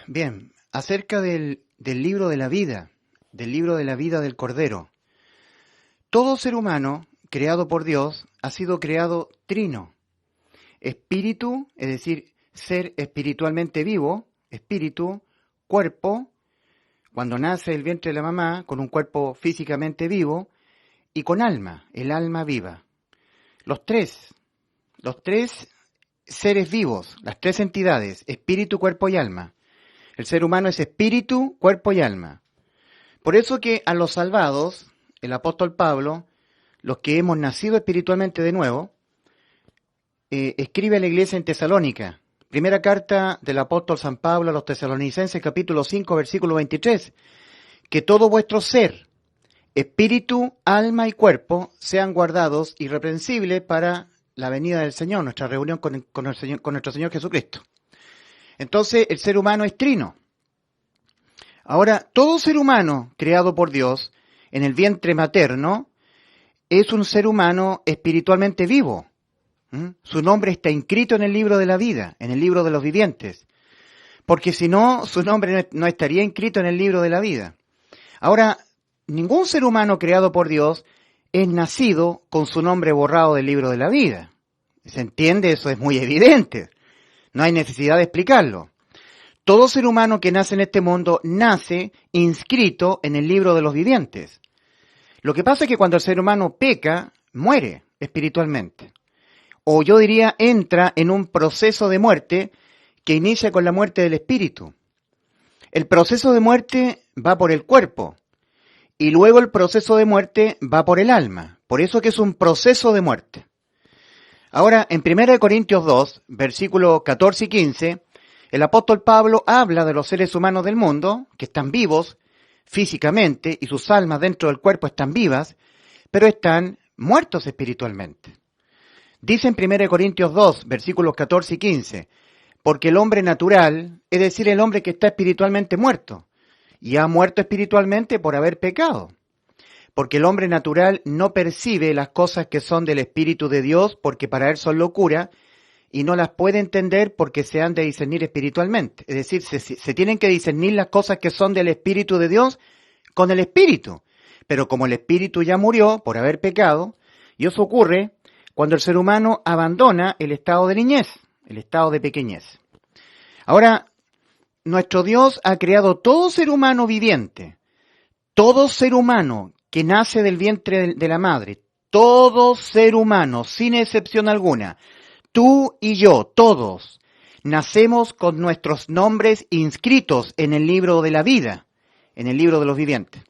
Bien, acerca del libro de la vida, del libro de la vida del Cordero. Todo ser humano creado por Dios ha sido creado trino. Espíritu, es decir, ser espiritualmente vivo, espíritu, cuerpo, cuando nace el vientre de la mamá, con un cuerpo físicamente vivo, y con alma, el alma viva. Los tres seres vivos, las tres entidades, espíritu, cuerpo y alma. El ser humano es espíritu, cuerpo y alma. Por eso que a los salvados, el apóstol Pablo, los que hemos nacido espiritualmente de nuevo, escribe a la iglesia en Tesalónica. Primera carta del apóstol San Pablo a los tesalonicenses, capítulo 5, versículo 23. Que todo vuestro ser, espíritu, alma y cuerpo, sean guardados irreprensibles para la venida del Señor, nuestra reunión con nuestro Señor Jesucristo. Entonces, el ser humano es trino. Ahora, todo ser humano creado por Dios en el vientre materno es un ser humano espiritualmente vivo. Su nombre está inscrito en el libro de la vida, en el libro de los vivientes. Porque si no, su nombre no estaría inscrito en el libro de la vida. Ahora, ningún ser humano creado por Dios es nacido con su nombre borrado del libro de la vida. ¿Se entiende? Eso es muy evidente. No hay necesidad de explicarlo. Todo ser humano que nace en este mundo nace inscrito en el libro de los vivientes. Lo que pasa es que cuando el ser humano peca, muere espiritualmente. O yo diría, entra en un proceso de muerte que inicia con la muerte del espíritu. El proceso de muerte va por el cuerpo y luego el proceso de muerte va por el alma. Por eso que es un proceso de muerte. Ahora, en 1 Corintios 2, versículos 14 y 15, el apóstol Pablo habla de los seres humanos del mundo, que están vivos físicamente y sus almas dentro del cuerpo están vivas, pero están muertos espiritualmente. Dice en 1 Corintios 2, versículos 14 y 15, porque el hombre natural, es decir, el hombre que está espiritualmente muerto, y ha muerto espiritualmente por haber pecado. Porque el hombre natural no percibe las cosas que son del Espíritu de Dios, porque para él son locura, y no las puede entender porque se han de discernir espiritualmente. Es decir, se tienen que discernir las cosas que son del Espíritu de Dios con el Espíritu. Pero como el Espíritu ya murió por haber pecado, y eso ocurre cuando el ser humano abandona el estado de niñez, el estado de pequeñez. Ahora, nuestro Dios ha creado todo ser humano viviente, todo ser humano que nace del vientre de la madre, todo ser humano, sin excepción alguna, tú y yo, todos, nacemos con nuestros nombres inscritos en el libro de la vida, en el libro de los vivientes.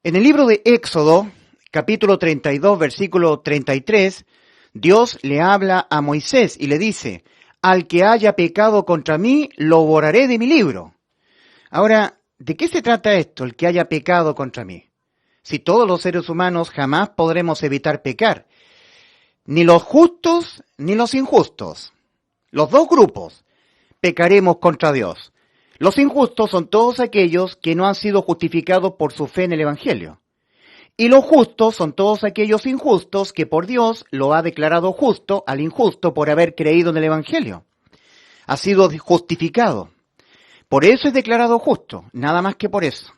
En el libro de Éxodo, capítulo 32, versículo 33, Dios le habla a Moisés y le dice, al que haya pecado contra mí, lo borraré de mi libro. Ahora, ¿de qué se trata esto, el que haya pecado contra mí? Si todos los seres humanos jamás podremos evitar pecar, ni los justos ni los injustos. Los dos grupos pecaremos contra Dios. Los injustos son todos aquellos que no han sido justificados por su fe en el Evangelio. Y los justos son todos aquellos injustos que por Dios lo ha declarado justo al injusto por haber creído en el Evangelio. Ha sido justificado. Por eso es declarado justo, nada más que por eso.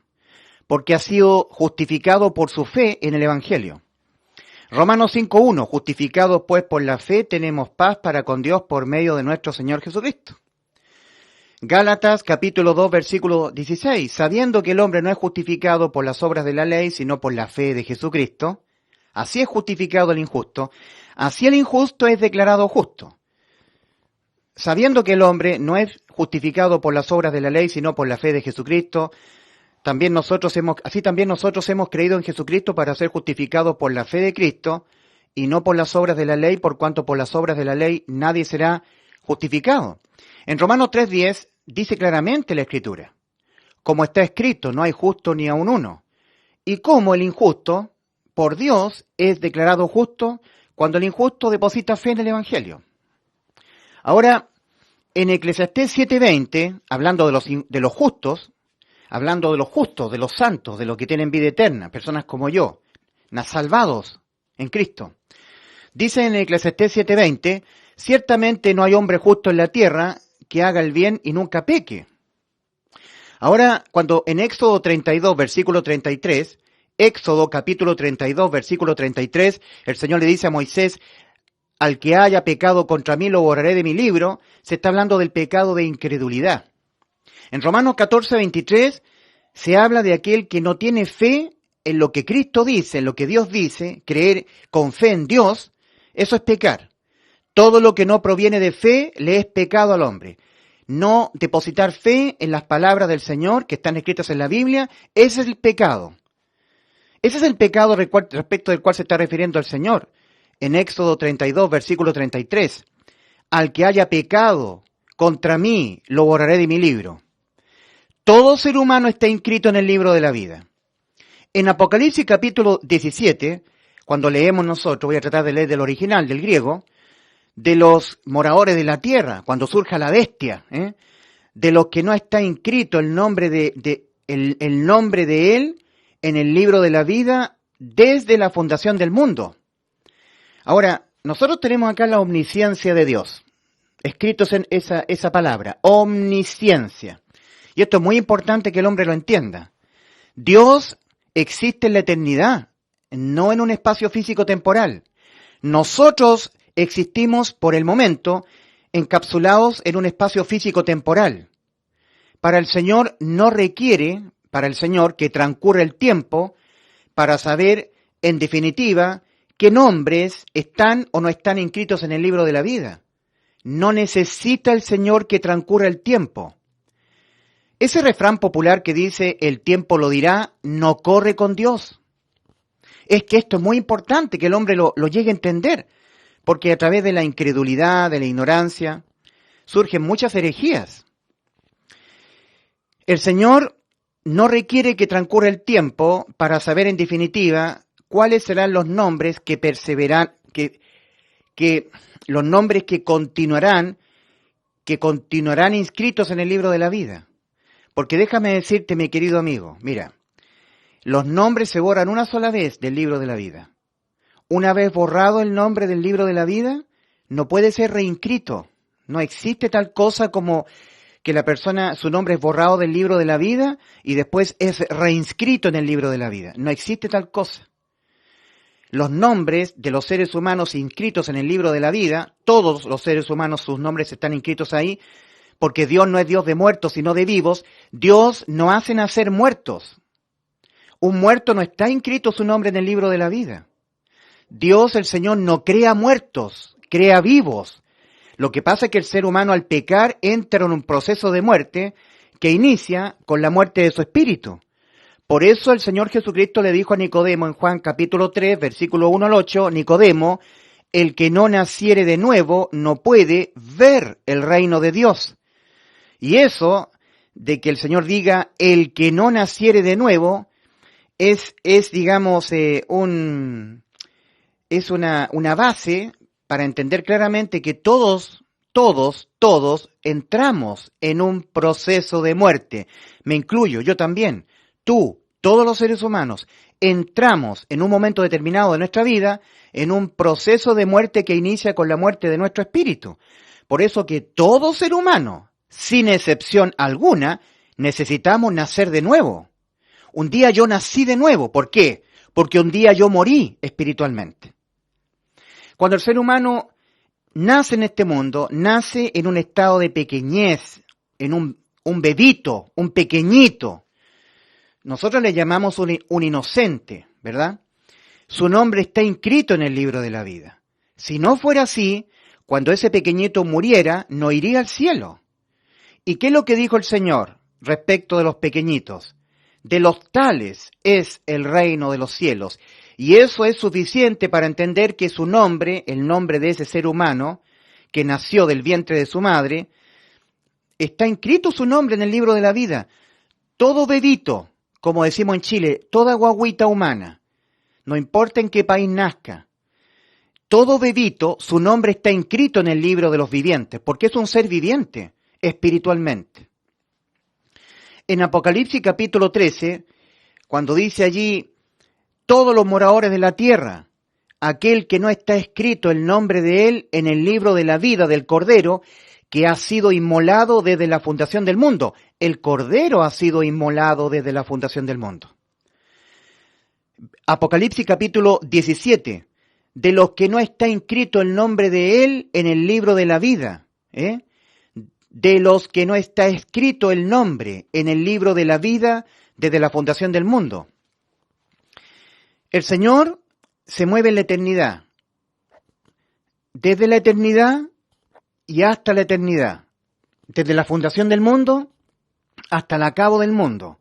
Porque ha sido justificado por su fe en el Evangelio. Romanos 5.1, justificados pues por la fe, tenemos paz para con Dios por medio de nuestro Señor Jesucristo. Gálatas capítulo 2, versículo 16, sabiendo que el hombre no es justificado por las obras de la ley, sino por la fe de Jesucristo, así es justificado el injusto, así el injusto es declarado justo. Sabiendo que el hombre no es justificado por las obras de la ley, sino por la fe de Jesucristo, así también nosotros hemos creído en Jesucristo para ser justificados por la fe de Cristo y no por las obras de la ley, por cuanto por las obras de la ley nadie será justificado. En Romanos 3:10 dice claramente la Escritura, como está escrito, no hay justo ni aun uno. Y como el injusto, por Dios, es declarado justo cuando el injusto deposita fe en el Evangelio. Ahora, en Eclesiastés 7:20, hablando de los justos, de los santos, de los que tienen vida eterna, personas como yo, salvados en Cristo. Dice en Eclesiastés 7:20, ciertamente no hay hombre justo en la tierra que haga el bien y nunca peque. Ahora, cuando en Éxodo 32, versículo 33, Éxodo capítulo 32, versículo 33, el Señor le dice a Moisés, al que haya pecado contra mí lo borraré de mi libro, se está hablando del pecado de incredulidad. En Romanos 14, 23, se habla de aquel que no tiene fe en lo que Cristo dice, en lo que Dios dice, creer con fe en Dios, eso es pecar. Todo lo que no proviene de fe le es pecado al hombre. No depositar fe en las palabras del Señor que están escritas en la Biblia, ese es el pecado. Ese es el pecado respecto del cual se está refiriendo el Señor. En Éxodo 32, versículo 33. Al que haya pecado contra mí, lo borraré de mi libro. Todo ser humano está inscrito en el libro de la vida. En Apocalipsis capítulo 17, cuando leemos nosotros, voy a tratar de leer del original, del griego, de los moradores de la tierra, cuando surja la bestia, de los que no está inscrito el nombre el nombre de él en el libro de la vida desde la fundación del mundo. Ahora, nosotros tenemos acá la omnisciencia de Dios, escritos en esa palabra, omnisciencia. Y esto es muy importante que el hombre lo entienda. Dios existe en la eternidad, no en un espacio físico-temporal. Nosotros existimos por el momento encapsulados en un espacio físico-temporal. Para el Señor no requiere, para el Señor, que transcurra el tiempo para saber, en definitiva, qué nombres están o no están inscritos en el libro de la vida. No necesita el Señor que transcurra el tiempo. Ese refrán popular que dice, el tiempo lo dirá, no corre con Dios. Es que esto es muy importante, que el hombre lo llegue a entender, porque a través de la incredulidad, de la ignorancia, surgen muchas herejías. El Señor no requiere que transcurra el tiempo para saber en definitiva cuáles serán los nombres que perseveran, que los nombres que continuarán inscritos en el libro de la vida. Porque déjame decirte, mi querido amigo, mira, los nombres se borran una sola vez del libro de la vida. Una vez borrado el nombre del libro de la vida, no puede ser reinscrito. No existe tal cosa como que la persona, su nombre es borrado del libro de la vida y después es reinscrito en el libro de la vida. No existe tal cosa. Los nombres de los seres humanos inscritos en el libro de la vida, todos los seres humanos, sus nombres están inscritos ahí, porque Dios no es Dios de muertos, sino de vivos. Dios no hace nacer muertos. Un muerto no está inscrito su nombre en el libro de la vida. Dios, el Señor, no crea muertos, crea vivos. Lo que pasa es que el ser humano al pecar entra en un proceso de muerte que inicia con la muerte de su espíritu. Por eso el Señor Jesucristo le dijo a Nicodemo en Juan capítulo 3, versículo 1 al 8, Nicodemo, el que no naciere de nuevo no puede ver el reino de Dios. Y eso, de que el Señor diga, el que no naciere de nuevo, es digamos, una base para entender claramente que todos entramos en un proceso de muerte. Me incluyo, yo también, tú, todos los seres humanos, entramos en un momento determinado de nuestra vida en un proceso de muerte que inicia con la muerte de nuestro espíritu. Por eso que todo ser humano, sin excepción alguna, necesitamos nacer de nuevo. Un día yo nací de nuevo. ¿Por qué? Porque un día yo morí espiritualmente. Cuando el ser humano nace en este mundo, nace en un estado de pequeñez, en un bebito, un pequeñito. Nosotros le llamamos un inocente, ¿verdad? Su nombre está inscrito en el libro de la vida. Si no fuera así, cuando ese pequeñito muriera, no iría al cielo. ¿Y qué es lo que dijo el Señor respecto de los pequeñitos? De los tales es el reino de los cielos. Y eso es suficiente para entender que su nombre, el nombre de ese ser humano, que nació del vientre de su madre, está inscrito su nombre en el libro de la vida. Todo bebito, como decimos en Chile, toda guagüita humana, no importa en qué país nazca, todo bebito, su nombre está inscrito en el libro de los vivientes, porque es un ser viviente espiritualmente. En Apocalipsis capítulo 13, cuando dice allí, todos los moradores de la tierra, aquel que no está escrito el nombre de él en el libro de la vida del Cordero, que ha sido inmolado desde la fundación del mundo. el Cordero ha sido inmolado desde la fundación del mundo. Apocalipsis capítulo 17. De los que no está inscrito el nombre de él en el libro de la vida. De los que no está escrito el nombre en el libro de la vida desde la fundación del mundo. El Señor se mueve en la eternidad. Desde la eternidad y hasta la eternidad. Desde la fundación del mundo hasta el acabo del mundo.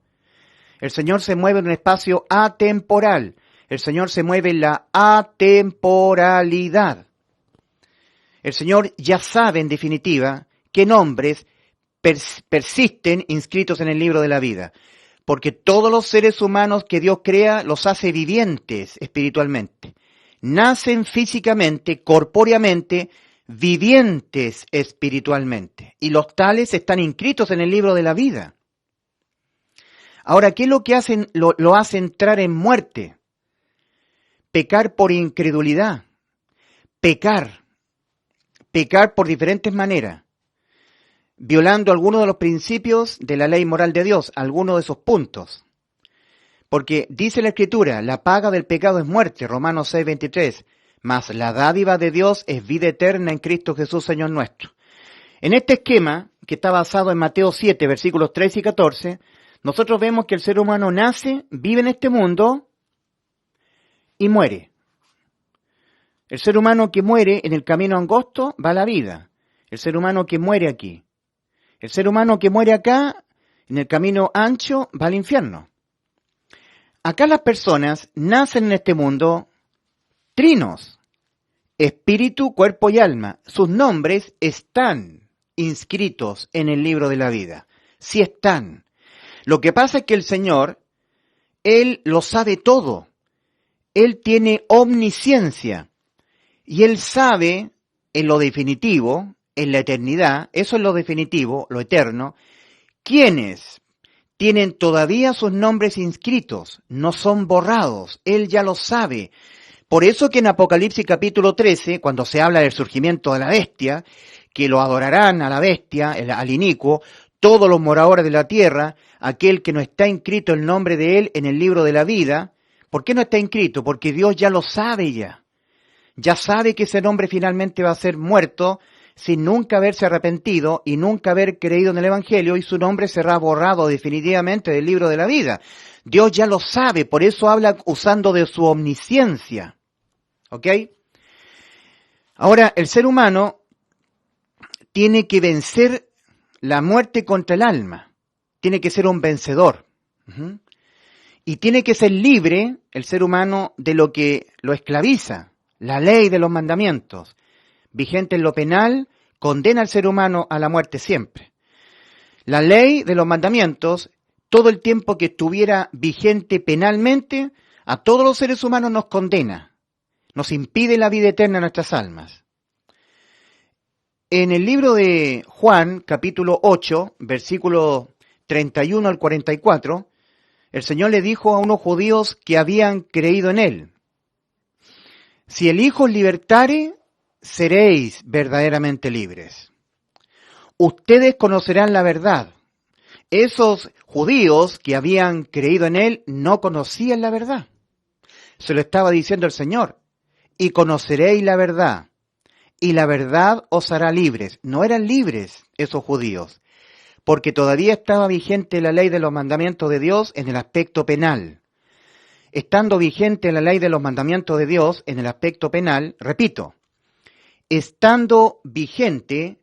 El Señor se mueve en un espacio atemporal. El Señor se mueve en la atemporalidad. El Señor ya sabe, en definitiva, qué nombres persisten inscritos en el libro de la vida. Porque todos los seres humanos que Dios crea los hace vivientes espiritualmente. Nacen físicamente, corpóreamente, vivientes espiritualmente. Y los tales están inscritos en el libro de la vida. Ahora, ¿qué es lo que hacen? Lo hace entrar en muerte. Pecar por incredulidad. Pecar por diferentes maneras. Violando algunos de los principios de la ley moral de Dios, algunos de esos puntos. Porque dice la Escritura, la paga del pecado es muerte, Romanos 6:23, mas la dádiva de Dios es vida eterna en Cristo Jesús, Señor nuestro. En este esquema, que está basado en Mateo 7, versículos 13 y 14, nosotros vemos que el ser humano nace, vive en este mundo y muere. El ser humano que muere en el camino angosto va a la vida. El ser humano que muere aquí. El ser humano que muere acá, en el camino ancho, va al infierno. Acá las personas nacen en este mundo trinos, espíritu, cuerpo y alma. Sus nombres están inscritos en el libro de la vida. Sí están. Lo que pasa es que el Señor, Él lo sabe todo. Él tiene omnisciencia. Y Él sabe, en lo definitivo, en la eternidad, eso es lo definitivo, lo eterno, quiénes tienen todavía sus nombres inscritos, no son borrados. Él ya lo sabe. Por eso que en Apocalipsis capítulo 13, cuando se habla del surgimiento de la bestia, que lo adorarán a la bestia, al inicuo, todos los moradores de la tierra, aquel que no está inscrito el nombre de él en el libro de la vida. ¿Por qué no está inscrito? Porque Dios ya lo sabe ya. Ya sabe que ese nombre finalmente va a ser muerto sin nunca haberse arrepentido y nunca haber creído en el Evangelio, y su nombre será borrado definitivamente del libro de la vida. Dios ya lo sabe, por eso habla usando de su omnisciencia. ¿Ok? Ahora, el ser humano tiene que vencer la muerte contra el alma. Tiene que ser un vencedor. Y tiene que ser libre, el ser humano, de lo que lo esclaviza. La ley de los mandamientos, vigente en lo penal, condena al ser humano a la muerte siempre. La ley de los mandamientos, todo el tiempo que estuviera vigente penalmente, a todos los seres humanos nos condena, nos impide la vida eterna en nuestras almas. En el libro de Juan, capítulo 8, versículo 31 al 44, el Señor le dijo a unos judíos que habían creído en Él: si el Hijo os libertare, seréis verdaderamente libres. Ustedes conocerán la verdad. Esos judíos que habían creído en Él no conocían la verdad. Se lo estaba diciendo el Señor. Y conoceréis la verdad. Y la verdad os hará libres. No eran libres esos judíos, porque todavía estaba vigente la ley de los mandamientos de Dios en el aspecto penal. Estando vigente la ley de los mandamientos de Dios en el aspecto penal, repito, estando vigente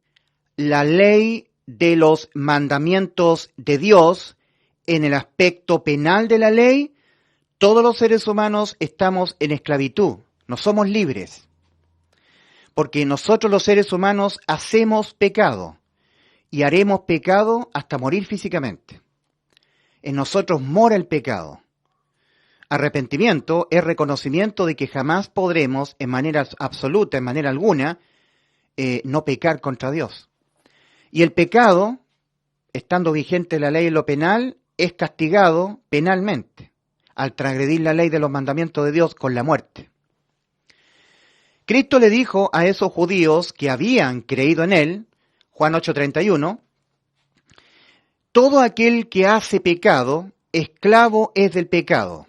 la ley de los mandamientos de Dios en el aspecto penal de la ley, todos los seres humanos estamos en esclavitud, no somos libres. Porque nosotros los seres humanos hacemos pecado y haremos pecado hasta morir físicamente. En nosotros mora el pecado. Arrepentimiento es reconocimiento de que jamás podremos, en manera absoluta, en manera alguna, no pecar contra Dios. Y el pecado, estando vigente la ley en lo penal, es castigado penalmente, al transgredir la ley de los mandamientos de Dios con la muerte. Cristo le dijo a esos judíos que habían creído en Él, Juan 8:31, todo aquel que hace pecado, esclavo es del pecado.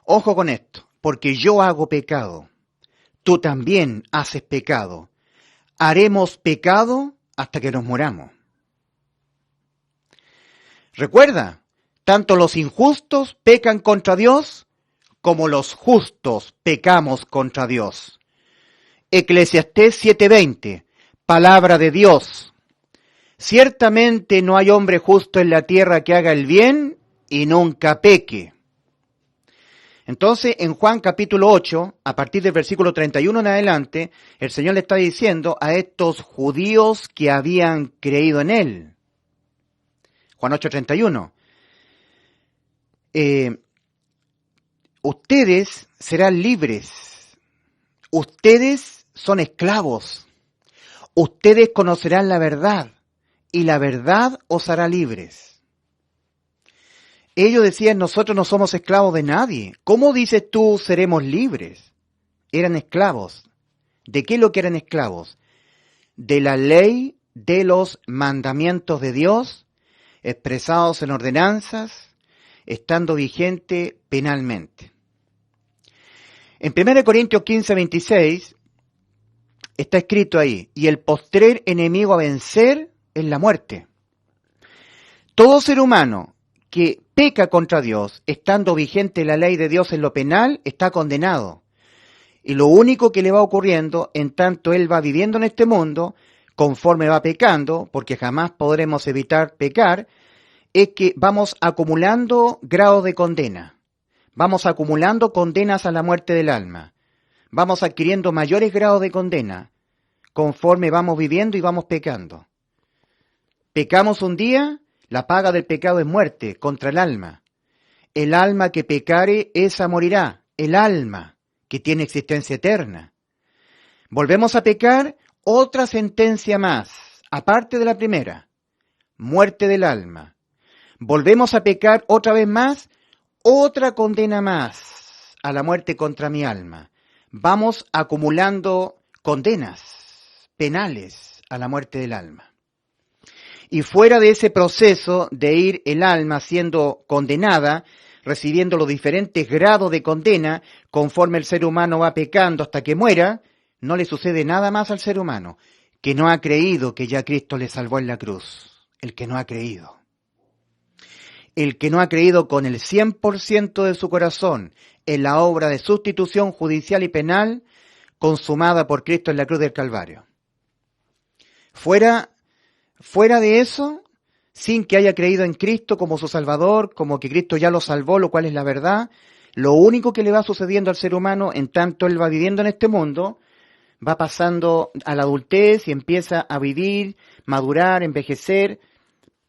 Ojo con esto, porque yo hago pecado, tú también haces pecado. Haremos pecado hasta que nos muramos. Recuerda, tanto los injustos pecan contra Dios, como los justos pecamos contra Dios. Eclesiastés 7:20, palabra de Dios. Ciertamente no hay hombre justo en la tierra que haga el bien y nunca peque. Entonces, en Juan capítulo 8, a partir del versículo 31 en adelante, el Señor le está diciendo a estos judíos que habían creído en Él. Juan 8:31. Ustedes serán libres. Ustedes son esclavos. Ustedes conocerán la verdad y la verdad os hará libres. Ellos decían, nosotros no somos esclavos de nadie. ¿Cómo dices tú seremos libres? Eran esclavos. ¿De qué es lo que eran esclavos? De la ley, de los mandamientos de Dios, expresados en ordenanzas, estando vigente penalmente. En 1 Corintios 15:26 está escrito ahí, y el postrer enemigo a vencer es la muerte. Todo ser humano que peca contra Dios, estando vigente la ley de Dios en lo penal, está condenado. Y lo único que le va ocurriendo, en tanto él va viviendo en este mundo, conforme va pecando, porque jamás podremos evitar pecar, es que vamos acumulando grados de condena. Vamos acumulando condenas a la muerte del alma. Vamos adquiriendo mayores grados de condena, conforme vamos viviendo y vamos pecando. Pecamos un día, la paga del pecado es muerte contra el alma. El alma que pecare, esa morirá. El alma que tiene existencia eterna. Volvemos a pecar, otra sentencia más, aparte de la primera, muerte del alma. Volvemos a pecar otra vez más, otra condena más a la muerte contra mi alma. Vamos acumulando condenas penales a la muerte del alma. Y fuera de ese proceso de ir el alma siendo condenada, recibiendo los diferentes grados de condena, conforme el ser humano va pecando hasta que muera, no le sucede nada más al ser humano, que no ha creído que ya Cristo le salvó en la cruz. El que no ha creído. El que no ha creído con el 100% de su corazón en la obra de sustitución judicial y penal consumada por Cristo en la cruz del Calvario. Fuera de eso, sin que haya creído en Cristo como su Salvador, como que Cristo ya lo salvó, lo cual es la verdad, lo único que le va sucediendo al ser humano, en tanto él va viviendo en este mundo, va pasando a la adultez y empieza a vivir, madurar, envejecer,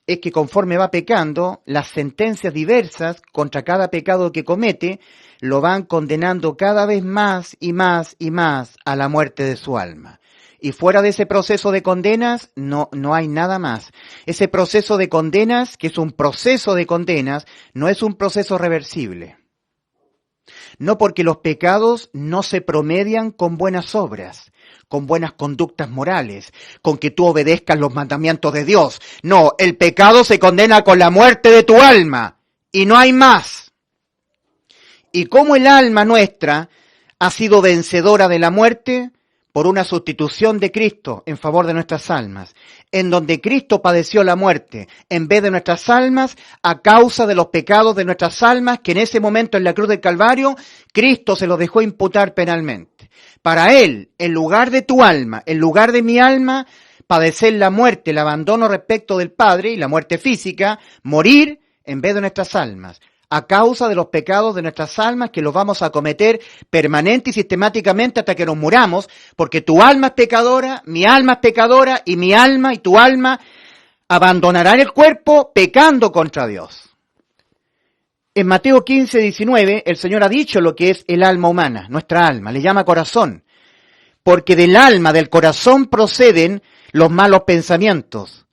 es que conforme va pecando, las sentencias diversas contra cada pecado que comete, lo van condenando cada vez más y más y más a la muerte de su alma. Y fuera de ese proceso de condenas, no hay nada más. Ese proceso de condenas, que es un proceso de condenas, no es un proceso reversible. No, porque los pecados no se promedian con buenas obras, con buenas conductas morales, con que tú obedezcas los mandamientos de Dios. No, el pecado se condena con la muerte de tu alma, y no hay más. Y como el alma nuestra ha sido vencedora de la muerte, por una sustitución de Cristo en favor de nuestras almas, en donde Cristo padeció la muerte en vez de nuestras almas a causa de los pecados de nuestras almas, que en ese momento en la cruz del Calvario, Cristo se los dejó imputar penalmente. Para Él, en lugar de tu alma, en lugar de mi alma, padecer la muerte, el abandono respecto del Padre y la muerte física, morir en vez de nuestras almas, a causa de los pecados de nuestras almas que los vamos a cometer permanente y sistemáticamente hasta que nos muramos, porque tu alma es pecadora, mi alma es pecadora, y mi alma y tu alma abandonarán el cuerpo pecando contra Dios. En Mateo 15:19, el Señor ha dicho lo que es el alma humana, nuestra alma, le llama corazón, porque del alma, del corazón proceden los malos pensamientos,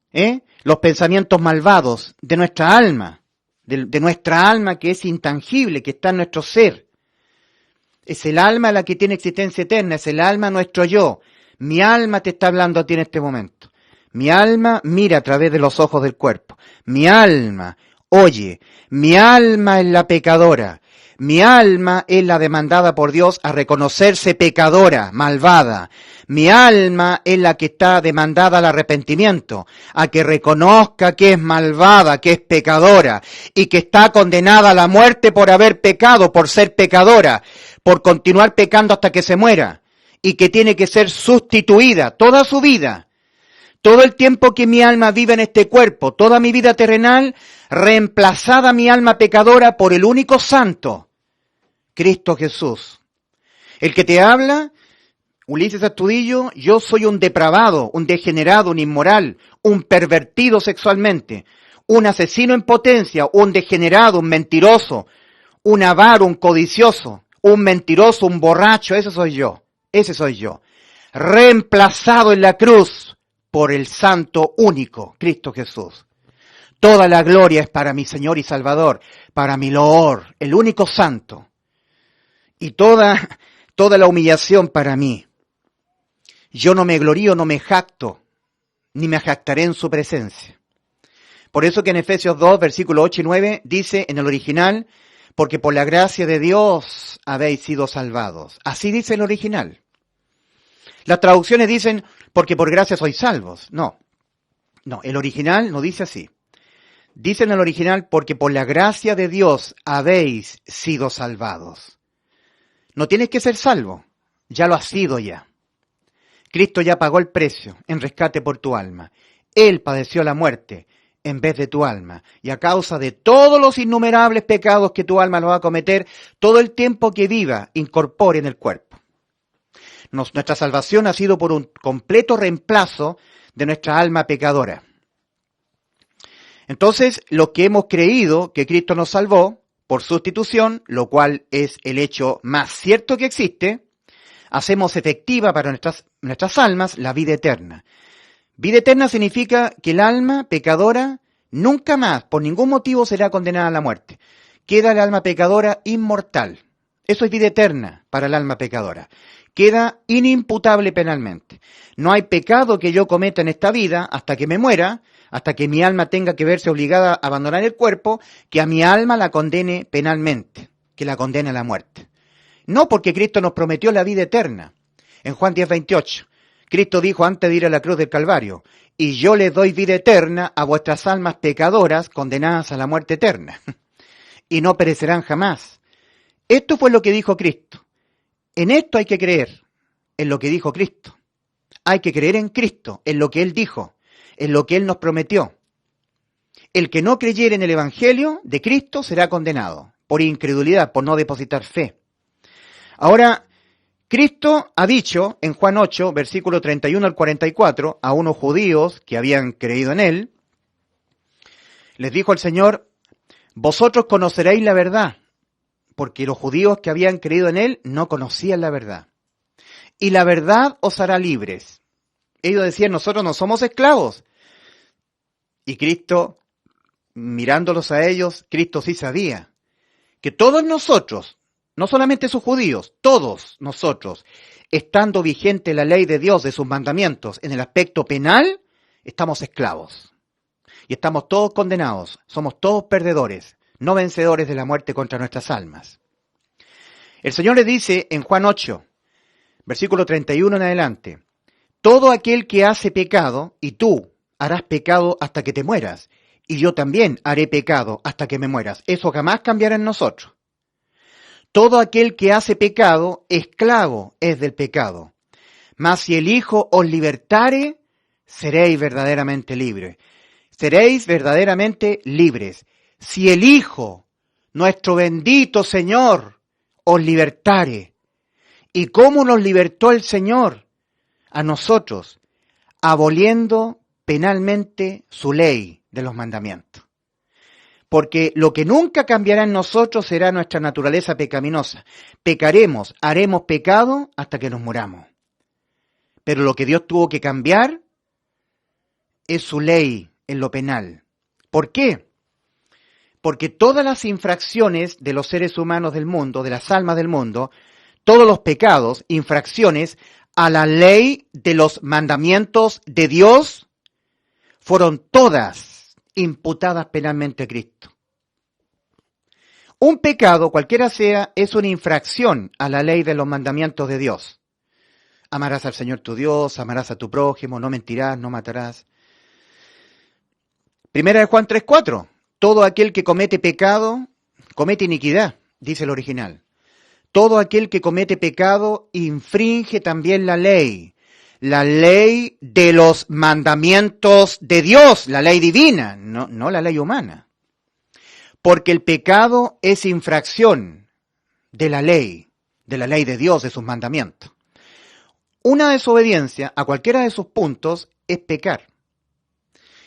los pensamientos malvados de nuestra alma. De nuestra alma que es intangible, que está en nuestro ser. Es el alma la que tiene existencia eterna, es el alma nuestro yo. Mi alma te está hablando a ti en este momento. Mi alma mira a través de los ojos del cuerpo. Mi alma oye. Mi alma es la pecadora. Mi alma es la demandada por Dios a reconocerse pecadora, malvada. Mi alma es la que está demandada al arrepentimiento, a que reconozca que es malvada, que es pecadora y que está condenada a la muerte por haber pecado, por ser pecadora, por continuar pecando hasta que se muera y que tiene que ser sustituida toda su vida. Todo el tiempo que mi alma vive en este cuerpo, toda mi vida terrenal, reemplazada mi alma pecadora por el único santo, Cristo Jesús. El que te habla, Ulises Astudillo, yo soy un depravado, un degenerado, un inmoral, un pervertido sexualmente, un asesino en potencia, un degenerado, un mentiroso, un avaro, un codicioso, un mentiroso, un borracho, ese soy yo, reemplazado en la cruz por el santo único, Cristo Jesús. Toda la gloria es para mi Señor y Salvador, para mi loor, el único santo. Y toda la humillación para mí. Yo no me glorío, no me jacto, ni me jactaré en su presencia. Por eso que en Efesios 2, versículos 8 y 9, dice en el original, porque por la gracia de Dios habéis sido salvados. Así dice el original. Las traducciones dicen, porque por gracia sois salvos. No, el original no dice así. Dice en el original, porque por la gracia de Dios habéis sido salvados. No tienes que ser salvo, ya lo has sido ya. Cristo ya pagó el precio en rescate por tu alma. Él padeció la muerte en vez de tu alma. Y a causa de todos los innumerables pecados que tu alma lo va a cometer, todo el tiempo que viva, incorpore en el cuerpo. Nuestra salvación ha sido por un completo reemplazo de nuestra alma pecadora. Entonces, los que hemos creído que Cristo nos salvó por sustitución, lo cual es el hecho más cierto que existe, hacemos efectiva para nuestras almas la vida eterna. Vida eterna significa que el alma pecadora nunca más, por ningún motivo, será condenada a la muerte. Queda el alma pecadora inmortal. Eso es vida eterna para el alma pecadora. Queda inimputable penalmente. No hay pecado que yo cometa en esta vida hasta que me muera, hasta que mi alma tenga que verse obligada a abandonar el cuerpo, que a mi alma la condene penalmente, que la condene a la muerte. No porque Cristo nos prometió la vida eterna. En Juan 10:28, Cristo dijo antes de ir a la cruz del Calvario, y yo les doy vida eterna a vuestras almas pecadoras condenadas a la muerte eterna, y no perecerán jamás. Esto fue lo que dijo Cristo. En esto hay que creer, en lo que dijo Cristo. Hay que creer en Cristo, en lo que Él dijo, en lo que Él nos prometió. El que no creyere en el Evangelio de Cristo será condenado por incredulidad, por no depositar fe. Ahora, Cristo ha dicho en Juan 8, versículo 31 al 44, a unos judíos que habían creído en Él, les dijo el Señor, vosotros conoceréis la verdad, porque los judíos que habían creído en Él no conocían la verdad. Y la verdad os hará libres. Ellos decían, nosotros no somos esclavos. Y Cristo, mirándolos a ellos, Cristo sí sabía que todos nosotros, no solamente sus judíos, todos nosotros, estando vigente la ley de Dios, de sus mandamientos, en el aspecto penal, estamos esclavos. Y estamos todos condenados, somos todos perdedores, no vencedores de la muerte contra nuestras almas. El Señor le dice en Juan 8, versículo 31 en adelante, todo aquel que hace pecado, y tú harás pecado hasta que te mueras, y yo también haré pecado hasta que me mueras. Eso jamás cambiará en nosotros. Todo aquel que hace pecado, esclavo es del pecado. Mas si el Hijo os libertare, seréis verdaderamente libres. Seréis verdaderamente libres. Si el Hijo, nuestro bendito Señor, os libertare. ¿Y cómo nos libertó el Señor? A nosotros, aboliendo penalmente su ley de los mandamientos. Porque lo que nunca cambiará en nosotros será nuestra naturaleza pecaminosa. Pecaremos, haremos pecado hasta que nos muramos. Pero lo que Dios tuvo que cambiar es su ley en lo penal. ¿Por qué? Porque todas las infracciones de los seres humanos del mundo, de las almas del mundo, todos los pecados, infracciones a la ley de los mandamientos de Dios, fueron todas imputadas penalmente a Cristo. Un pecado, cualquiera sea, es una infracción a la ley de los mandamientos de Dios. Amarás al Señor tu Dios, amarás a tu prójimo, no mentirás, no matarás. Primera de Juan 3:4. Todo aquel que comete pecado, comete iniquidad, dice el original. Todo aquel que comete pecado infringe también la ley de los mandamientos de Dios, la ley divina, no la ley humana. Porque el pecado es infracción de la ley de Dios, de sus mandamientos. Una desobediencia a cualquiera de sus puntos es pecar.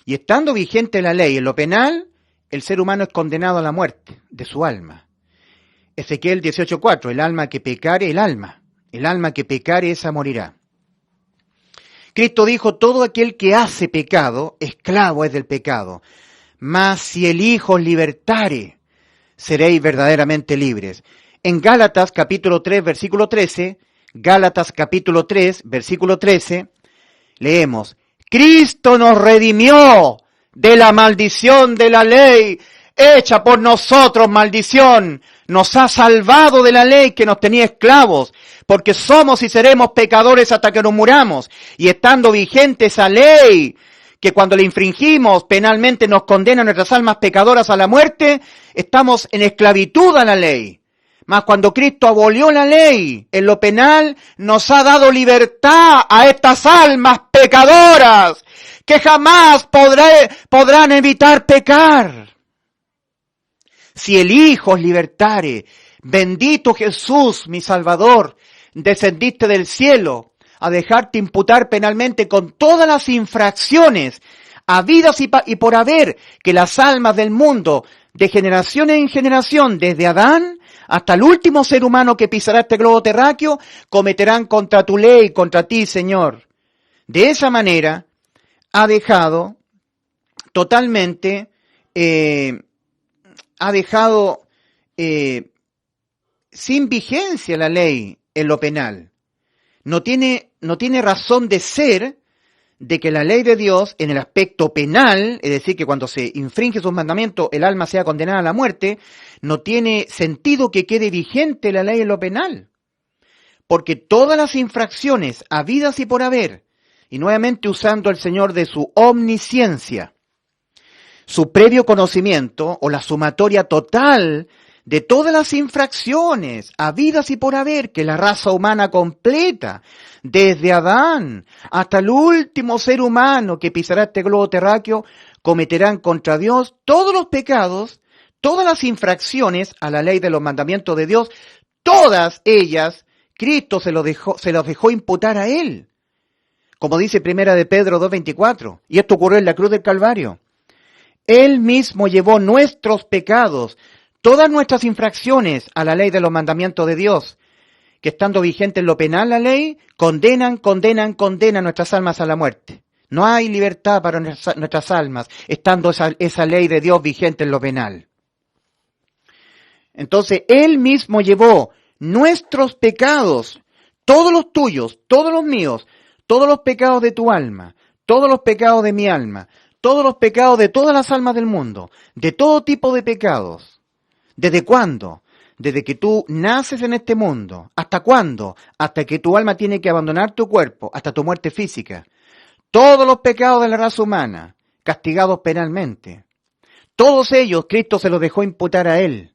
Y estando vigente la ley en lo penal, el ser humano es condenado a la muerte de su alma. Ezequiel 18:4, el alma que pecare, el alma que pecare, esa morirá. Cristo dijo, todo aquel que hace pecado, esclavo es del pecado. Mas si el Hijo os libertare, seréis verdaderamente libres. En Gálatas capítulo 3, versículo 13, leemos, Cristo nos redimió de la maldición de la ley, hecha por nosotros maldición, nos ha salvado de la ley que nos tenía esclavos, porque somos y seremos pecadores hasta que nos muramos, y estando vigente esa ley, que cuando la infringimos penalmente nos condena a nuestras almas pecadoras a la muerte, estamos en esclavitud a la ley. Mas cuando Cristo abolió la ley en lo penal, nos ha dado libertad a estas almas pecadoras, que jamás podrán evitar pecar. Si el Hijo os libertare, bendito Jesús, mi Salvador, descendiste del cielo a dejarte imputar penalmente con todas las infracciones habidas y por haber que las almas del mundo, de generación en generación, desde Adán hasta el último ser humano que pisará este globo terráqueo, cometerán contra tu ley, contra ti, Señor. De esa manera, ha dejado totalmente, sin vigencia la ley en lo penal. No tiene razón de ser de que la ley de Dios en el aspecto penal, es decir, que cuando se infringe sus mandamientos el alma sea condenada a la muerte, no tiene sentido que quede vigente la ley en lo penal. Porque todas las infracciones habidas y por haber, y nuevamente usando el Señor de su omnisciencia, su previo conocimiento o la sumatoria total de todas las infracciones habidas y por haber que la raza humana completa, desde Adán hasta el último ser humano que pisará este globo terráqueo, cometerán contra Dios todos los pecados, todas las infracciones a la ley de los mandamientos de Dios, todas ellas, Cristo se los dejó imputar a Él. Como dice Primera de Pedro 2:24, y esto ocurrió en la cruz del Calvario. Él mismo llevó nuestros pecados, todas nuestras infracciones a la ley de los mandamientos de Dios, que estando vigente en lo penal la ley, condenan nuestras almas a la muerte. No hay libertad para nuestras almas, estando esa ley de Dios vigente en lo penal. Entonces, Él mismo llevó nuestros pecados, todos los tuyos, todos los míos, todos los pecados de tu alma, todos los pecados de mi alma, todos los pecados de todas las almas del mundo, de todo tipo de pecados. ¿Desde cuándo? Desde que tú naces en este mundo. ¿Hasta cuándo? Hasta que tu alma tiene que abandonar tu cuerpo, hasta tu muerte física. Todos los pecados de la raza humana, castigados penalmente. Todos ellos Cristo se los dejó imputar a Él.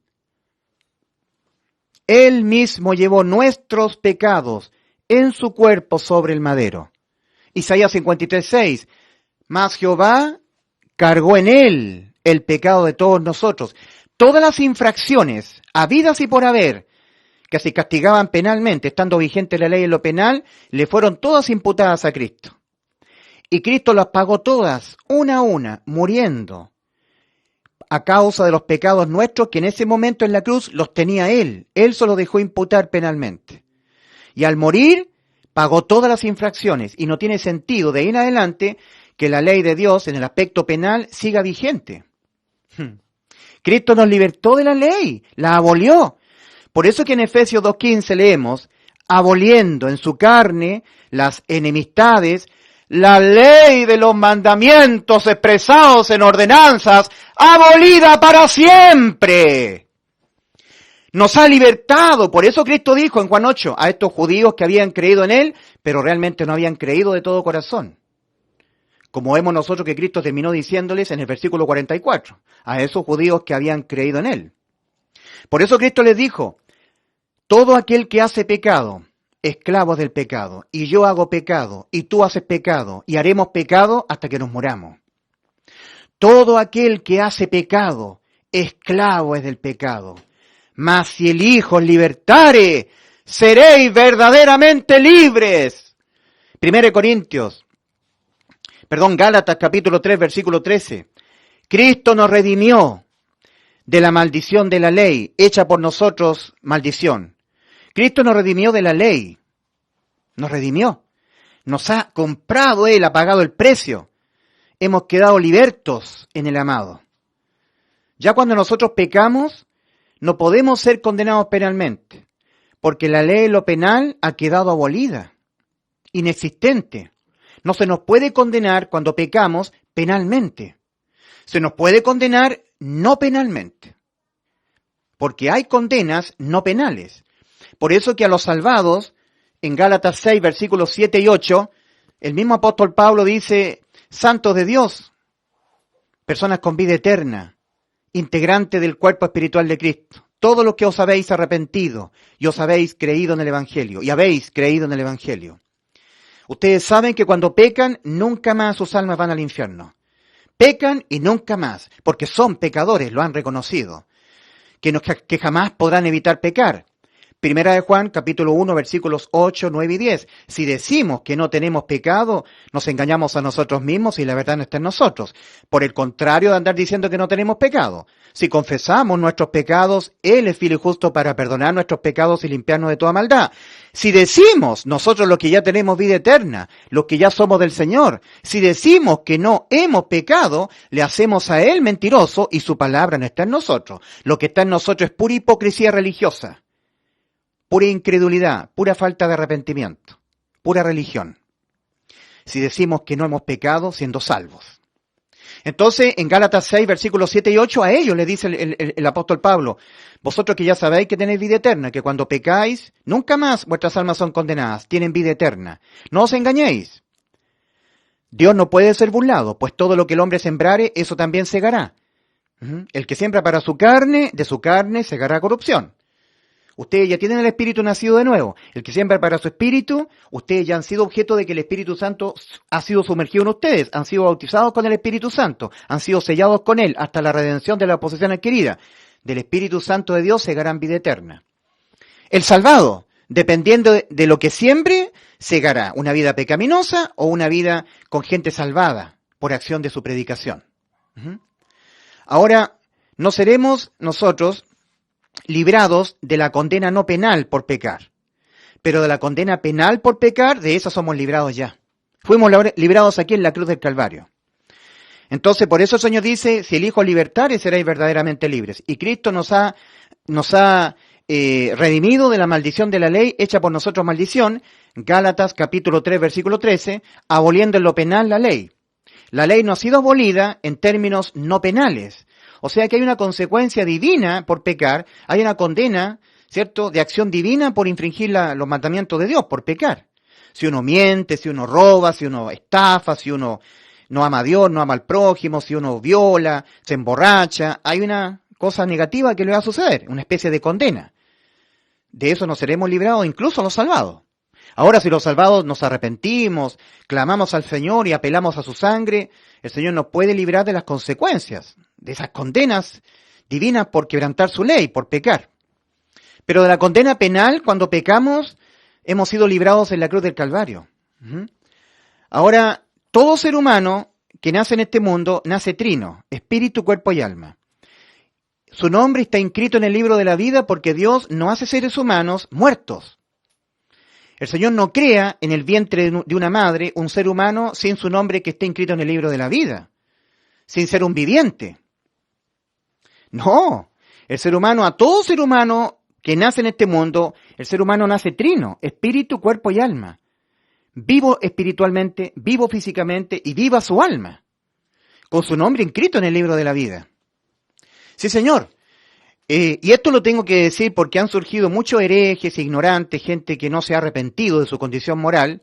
Él mismo llevó nuestros pecados en su cuerpo sobre el madero. Isaías 53:6. Mas Jehová cargó en Él el pecado de todos nosotros. Todas las infracciones, habidas y por haber, que se castigaban penalmente, estando vigente la ley en lo penal, le fueron todas imputadas a Cristo. Y Cristo las pagó todas, una a una, muriendo, a causa de los pecados nuestros que en ese momento en la cruz los tenía Él. Él se los dejó imputar penalmente. Y al morir, pagó todas las infracciones. Y no tiene sentido de ahí en adelante que la ley de Dios en el aspecto penal siga vigente. Cristo nos libertó de la ley, la abolió. Por eso que en Efesios 2:15 leemos, aboliendo en su carne las enemistades, la ley de los mandamientos expresados en ordenanzas, abolida para siempre. Nos ha libertado. Por eso Cristo dijo en Juan 8 a estos judíos que habían creído en Él, pero realmente no habían creído de todo corazón. Como vemos nosotros que Cristo terminó diciéndoles en el versículo 44, a esos judíos que habían creído en Él. Por eso Cristo les dijo, todo aquel que hace pecado, esclavo del pecado, y yo hago pecado, y tú haces pecado, y haremos pecado hasta que nos moramos. Todo aquel que hace pecado, esclavo es del pecado. Mas si el Hijo os libertare, seréis verdaderamente libres. Gálatas capítulo 3, versículo 13. Cristo nos redimió de la maldición de la ley, hecha por nosotros maldición. Cristo nos redimió de la ley. Nos redimió. Nos ha comprado Él, ha pagado el precio. Hemos quedado libertos en el amado. Ya cuando nosotros pecamos, no podemos ser condenados penalmente, porque la ley de lo penal ha quedado abolida, inexistente. No se nos puede condenar cuando pecamos penalmente. Se nos puede condenar no penalmente, porque hay condenas no penales. Por eso que a los salvados, en Gálatas 6, versículos 7 y 8, el mismo apóstol Pablo dice, santos de Dios, personas con vida eterna, integrantes del cuerpo espiritual de Cristo, todos los que os habéis arrepentido y os habéis creído en el Evangelio, y habéis creído en el Evangelio. Ustedes saben que cuando pecan, nunca más sus almas van al infierno. Pecan y nunca más, porque son pecadores, lo han reconocido, que jamás podrán evitar pecar. Primera de Juan, capítulo 1, versículos 8, 9 y 10. Si decimos que no tenemos pecado, nos engañamos a nosotros mismos y la verdad no está en nosotros. Por el contrario de andar diciendo que no tenemos pecado. Si confesamos nuestros pecados, Él es fiel y justo para perdonar nuestros pecados y limpiarnos de toda maldad. Si decimos nosotros los que ya tenemos vida eterna, los que ya somos del Señor, si decimos que no hemos pecado, le hacemos a Él mentiroso y su palabra no está en nosotros. Lo que está en nosotros es pura hipocresía religiosa. Pura incredulidad, pura falta de arrepentimiento, pura religión. Si decimos que no hemos pecado siendo salvos. Entonces, en Gálatas 6, versículos 7 y 8, a ellos le dice el apóstol Pablo, vosotros que ya sabéis que tenéis vida eterna, que cuando pecáis, nunca más vuestras almas son condenadas, tienen vida eterna. No os engañéis. Dios no puede ser burlado, pues todo lo que el hombre sembrare, eso también segará. El que siembra para su carne, de su carne segará corrupción. Ustedes ya tienen el Espíritu nacido de nuevo. El que siembra para su Espíritu, ustedes ya han sido objeto de que el Espíritu Santo ha sido sumergido en ustedes. Han sido bautizados con el Espíritu Santo. Han sido sellados con Él hasta la redención de la posesión adquirida. Del Espíritu Santo de Dios segarán vida eterna. El salvado, dependiendo de lo que siembre, segará una vida pecaminosa o una vida con gente salvada por acción de su predicación. Ahora, no seremos nosotros librados de la condena no penal por pecar. Pero de la condena penal por pecar, de esa somos librados ya. Fuimos librados aquí en la cruz del Calvario. Entonces, por eso el Señor dice, si el Hijo libertare, seréis verdaderamente libres. Y Cristo nos ha redimido de la maldición de la ley, hecha por nosotros maldición, Gálatas capítulo 3, versículo 13, aboliendo en lo penal la ley. La ley no ha sido abolida en términos no penales. O sea que hay una consecuencia divina por pecar, hay una condena, ¿cierto?, de acción divina por infringir los mandamientos de Dios, por pecar. Si uno miente, si uno roba, si uno estafa, si uno no ama a Dios, no ama al prójimo, si uno viola, se emborracha, hay una cosa negativa que le va a suceder, una especie de condena. De eso nos seremos librados, incluso los salvados. Ahora, si los salvados nos arrepentimos, clamamos al Señor y apelamos a su sangre, el Señor nos puede librar de las consecuencias, de esas condenas divinas por quebrantar su ley, por pecar. Pero de la condena penal, cuando pecamos, hemos sido librados en la cruz del Calvario. Ahora, todo ser humano que nace en este mundo, nace trino, espíritu, cuerpo y alma. Su nombre está inscrito en el libro de la vida porque Dios no hace seres humanos muertos. El Señor no crea en el vientre de una madre un ser humano sin su nombre que esté inscrito en el libro de la vida, sin ser un viviente. No, el ser humano, a todo ser humano que nace en este mundo, el ser humano nace trino, espíritu, cuerpo y alma. vivo espiritualmente, vivo físicamente y viva su alma, con su nombre inscrito en el libro de la vida. Sí, Señor. Y esto lo tengo que decir porque han surgido muchos herejes, ignorantes, gente que no se ha arrepentido de su condición moral,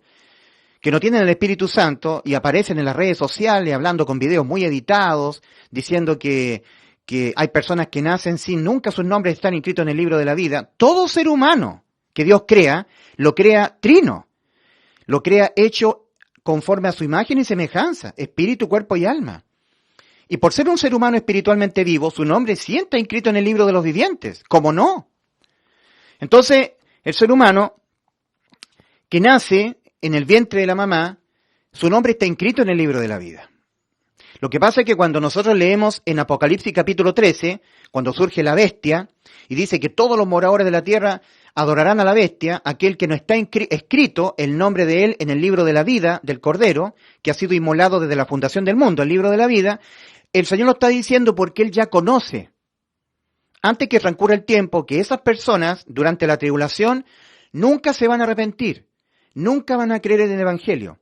que no tienen el Espíritu Santo y aparecen en las redes sociales hablando con videos muy editados, diciendo que hay personas que nacen sin nunca sus nombres están inscritos en el libro de la vida. Todo ser humano que Dios crea, lo crea trino, lo crea hecho conforme a su imagen y semejanza, espíritu, cuerpo y alma. Y por ser un ser humano espiritualmente vivo, su nombre sí está inscrito en el libro de los vivientes. ¿Cómo no? Entonces, el ser humano que nace en el vientre de la mamá, su nombre está inscrito en el libro de la vida. Lo que pasa es que cuando nosotros leemos en Apocalipsis capítulo 13, cuando surge la bestia, y dice que todos los moradores de la tierra adorarán a la bestia, aquel que no está escrito el nombre de él en el libro de la vida del Cordero, que ha sido inmolado desde la fundación del mundo, el libro de la vida, el Señor lo está diciendo porque Él ya conoce, antes que transcurra el tiempo, que esas personas, durante la tribulación, nunca se van a arrepentir, nunca van a creer en el Evangelio.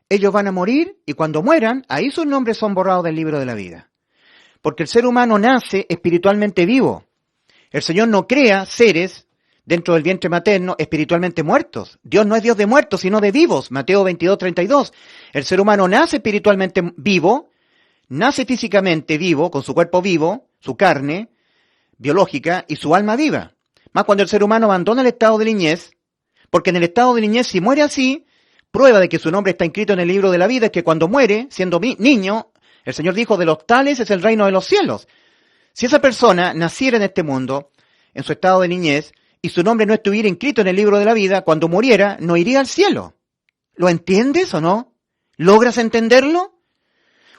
Ellos van a morir y cuando mueran, ahí sus nombres son borrados del libro de la vida. Porque el ser humano nace espiritualmente vivo. El Señor no crea seres dentro del vientre materno espiritualmente muertos. Dios no es Dios de muertos, sino de vivos. Mateo 22:32. El ser humano nace espiritualmente vivo, nace físicamente vivo, con su cuerpo vivo, su carne biológica y su alma viva. Más cuando el ser humano abandona el estado de niñez, porque en el estado de niñez, si muere así, prueba de que su nombre está inscrito en el libro de la vida es que cuando muere, siendo niño, el Señor dijo, de los tales es el reino de los cielos. Si esa persona naciera en este mundo, en su estado de niñez, y su nombre no estuviera inscrito en el libro de la vida, cuando muriera, no iría al cielo. ¿Lo entiendes o no? ¿Logras entenderlo?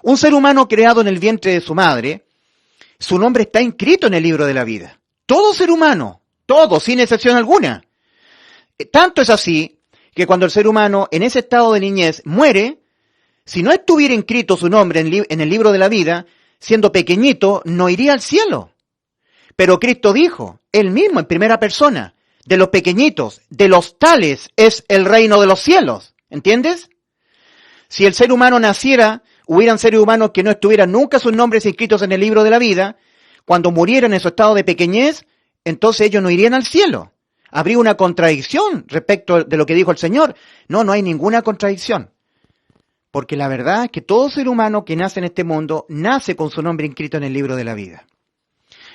Un ser humano creado en el vientre de su madre, su nombre está inscrito en el libro de la vida. Todo ser humano, todo, sin excepción alguna. Tanto es así que cuando el ser humano en ese estado de niñez muere, si no estuviera inscrito su nombre en el libro de la vida, siendo pequeñito, no iría al cielo. Pero Cristo dijo, él mismo en primera persona, de los pequeñitos, de los tales es el reino de los cielos. ¿Entiendes? Si el ser humano naciera, hubieran seres humanos que no estuvieran nunca sus nombres inscritos en el libro de la vida, cuando murieran en su estado de pequeñez, entonces ellos no irían al cielo. Habría una contradicción respecto de lo que dijo el Señor. No, no hay ninguna contradicción. Porque la verdad es que todo ser humano que nace en este mundo, nace con su nombre inscrito en el libro de la vida.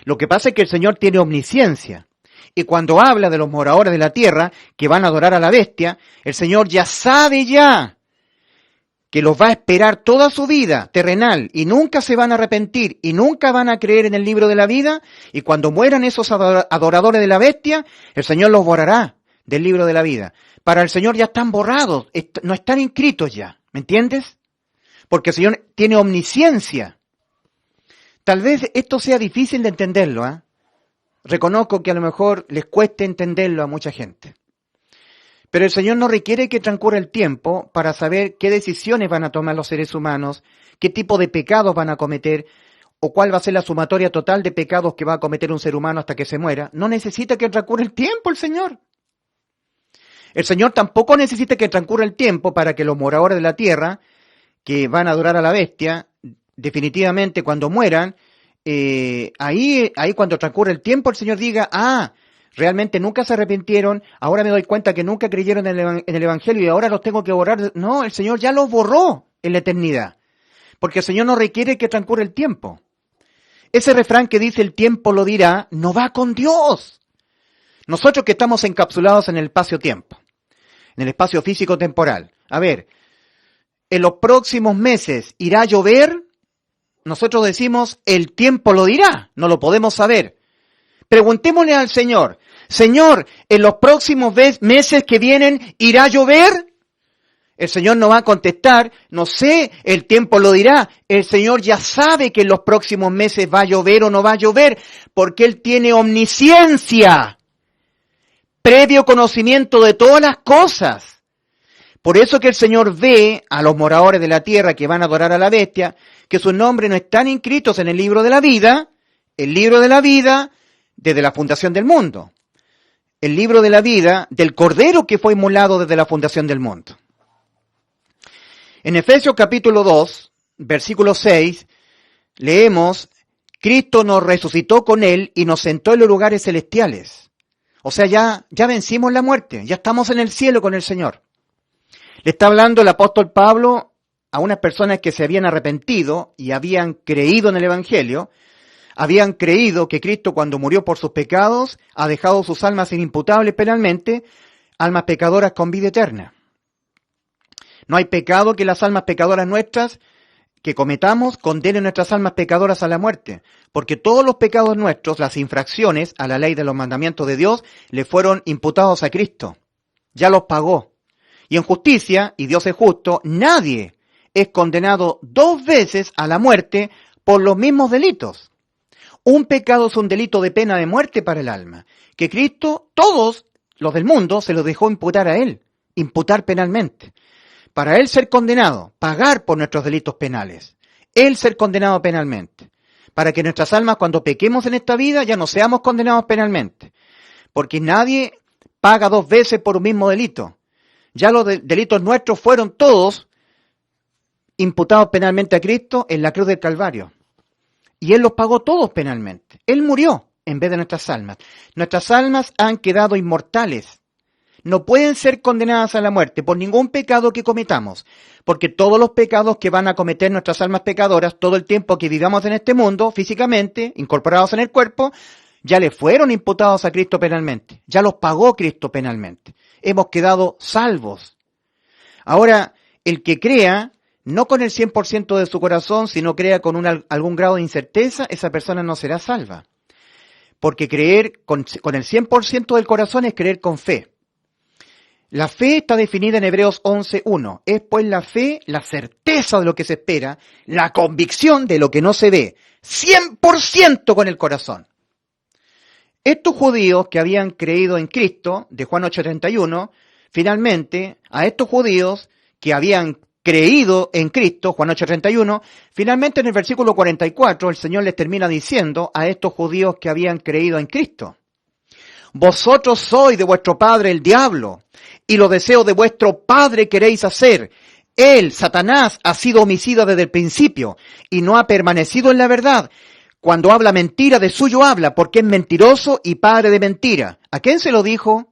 Lo que pasa es que el Señor tiene omnisciencia. Y cuando habla de los moradores de la tierra, que van a adorar a la bestia, el Señor ya sabe que los va a esperar toda su vida terrenal y nunca se van a arrepentir y nunca van a creer en el libro de la vida, y cuando mueran esos adoradores de la bestia, el Señor los borrará del libro de la vida. Para el Señor ya están borrados, no están inscritos ya, ¿me entiendes? Porque el Señor tiene omnisciencia. Tal vez esto sea difícil de entenderlo, ¿eh? Reconozco que a lo mejor les cueste entenderlo a mucha gente. Pero el Señor no requiere que transcurra el tiempo para saber qué decisiones van a tomar los seres humanos, qué tipo de pecados van a cometer, o cuál va a ser la sumatoria total de pecados que va a cometer un ser humano hasta que se muera. No necesita que transcurra el tiempo el Señor. El Señor tampoco necesita que transcurra el tiempo para que los moradores de la tierra, que van a adorar a la bestia, definitivamente cuando mueran, ahí cuando transcurre el tiempo el Señor diga, realmente nunca se arrepintieron, ahora me doy cuenta que nunca creyeron en el Evangelio y ahora los tengo que borrar. No, el Señor ya los borró en la eternidad, porque el Señor no requiere que transcurra el tiempo. Ese refrán que dice el tiempo lo dirá, no va con Dios. Nosotros que estamos encapsulados en el espacio-tiempo, en el espacio físico-temporal. A ver, en los próximos meses irá a llover, nosotros decimos el tiempo lo dirá, no lo podemos saber. Preguntémosle al Señor, Señor, en los próximos meses que vienen, ¿irá a llover? El Señor no va a contestar, no sé, el tiempo lo dirá. El Señor ya sabe que en los próximos meses va a llover o no va a llover, porque Él tiene omnisciencia, previo conocimiento de todas las cosas. Por eso que el Señor ve a los moradores de la tierra que van a adorar a la bestia, que sus nombres no están inscritos en el libro de la vida, desde la fundación del mundo. El libro de la vida del Cordero que fue inmolado desde la fundación del mundo. En Efesios capítulo 2, versículo 6, leemos, Cristo nos resucitó con Él y nos sentó en los lugares celestiales. O sea, ya vencimos la muerte, ya estamos en el cielo con el Señor. Le está hablando el apóstol Pablo a unas personas que se habían arrepentido y habían creído en el Evangelio, habían creído que Cristo cuando murió por sus pecados ha dejado sus almas inimputables penalmente, almas pecadoras con vida eterna. No hay pecado que las almas pecadoras nuestras que cometamos condenen nuestras almas pecadoras a la muerte, porque todos los pecados nuestros, las infracciones a la ley de los mandamientos de Dios, le fueron imputados a Cristo. Ya los pagó. Y en justicia, y Dios es justo, nadie es condenado 2 veces a la muerte por los mismos delitos. Un pecado es un delito de pena de muerte para el alma, que Cristo, todos los del mundo, se los dejó imputar a Él, imputar penalmente. Para Él ser condenado, pagar por nuestros delitos penales, Él ser condenado penalmente, para que nuestras almas cuando pequemos en esta vida ya no seamos condenados penalmente, porque nadie paga 2 veces por un mismo delito. Ya los delitos nuestros fueron todos imputados penalmente a Cristo en la cruz del Calvario. Y Él los pagó todos penalmente. Él murió en vez de nuestras almas. Nuestras almas han quedado inmortales. No pueden ser condenadas a la muerte por ningún pecado que cometamos, porque todos los pecados que van a cometer nuestras almas pecadoras todo el tiempo que vivamos en este mundo, físicamente, incorporados en el cuerpo, ya le fueron imputados a Cristo penalmente. Ya los pagó Cristo penalmente. Hemos quedado salvos. Ahora, el que crea, no con el 100% de su corazón, sino crea con algún grado de incerteza, esa persona no será salva. Porque creer con el 100% del corazón es creer con fe. La fe está definida en Hebreos 11:1. Es pues la fe, la certeza de lo que se espera, la convicción de lo que no se ve. 100% con el corazón. Estos judíos que habían creído en Cristo, de Juan 8:31, finalmente, a estos judíos que habían creído en Cristo, Juan 8:31, finalmente en el versículo 44 el Señor les termina diciendo a estos judíos que habían creído en Cristo, vosotros sois de vuestro padre el diablo, y los deseos de vuestro padre queréis hacer. Él, Satanás, ha sido homicida desde el principio, y no ha permanecido en la verdad. Cuando habla mentira, de suyo habla, porque es mentiroso y padre de mentira. ¿A quién se lo dijo?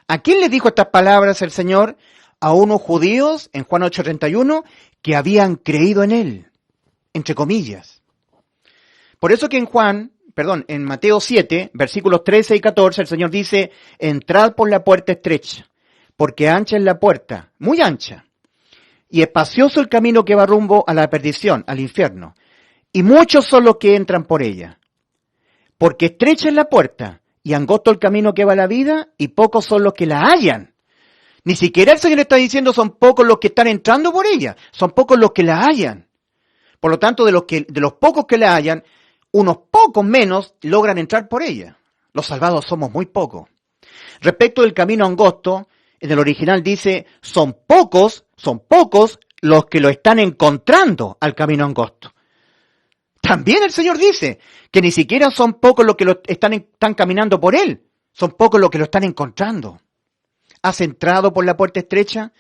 ¿A quién le dijo estas palabras el Señor? A unos judíos, en Juan 8:31, que habían creído en Él, entre comillas. Por eso que en Mateo 7, versículos 13 y 14, el Señor dice, entrad por la puerta estrecha, porque ancha es la puerta, muy ancha, y espacioso el camino que va rumbo a la perdición, al infierno, y muchos son los que entran por ella. Porque estrecha es la puerta, y angosto el camino que va a la vida, y pocos son los que la hallan. Ni siquiera el Señor está diciendo son pocos los que están entrando por ella, son pocos los que la hallan. Por lo tanto, de los pocos que la hallan, unos pocos menos logran entrar por ella. Los salvados somos muy pocos. Respecto del camino angosto, en el original dice, son pocos los que lo están encontrando al camino angosto. También el Señor dice que ni siquiera son pocos los que están caminando por Él, son pocos los que lo están encontrando. ¿Has entrado por la puerta estrecha?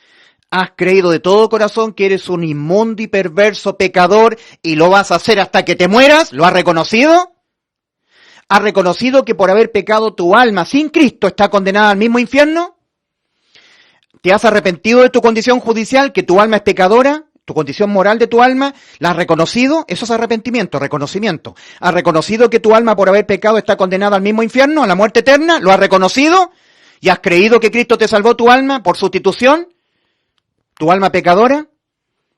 ¿Has creído de todo corazón que eres un inmundo y perverso pecador y lo vas a hacer hasta que te mueras? ¿Lo has reconocido? ¿Has reconocido que por haber pecado tu alma sin Cristo está condenada al mismo infierno? ¿Te has arrepentido de tu condición judicial, que tu alma es pecadora? ¿Tu condición moral de tu alma? ¿La has reconocido? Eso es arrepentimiento, reconocimiento. ¿Has reconocido que tu alma por haber pecado está condenada al mismo infierno, a la muerte eterna? ¿Lo has reconocido? ¿Y has creído que Cristo te salvó tu alma por sustitución? ¿Tu alma pecadora?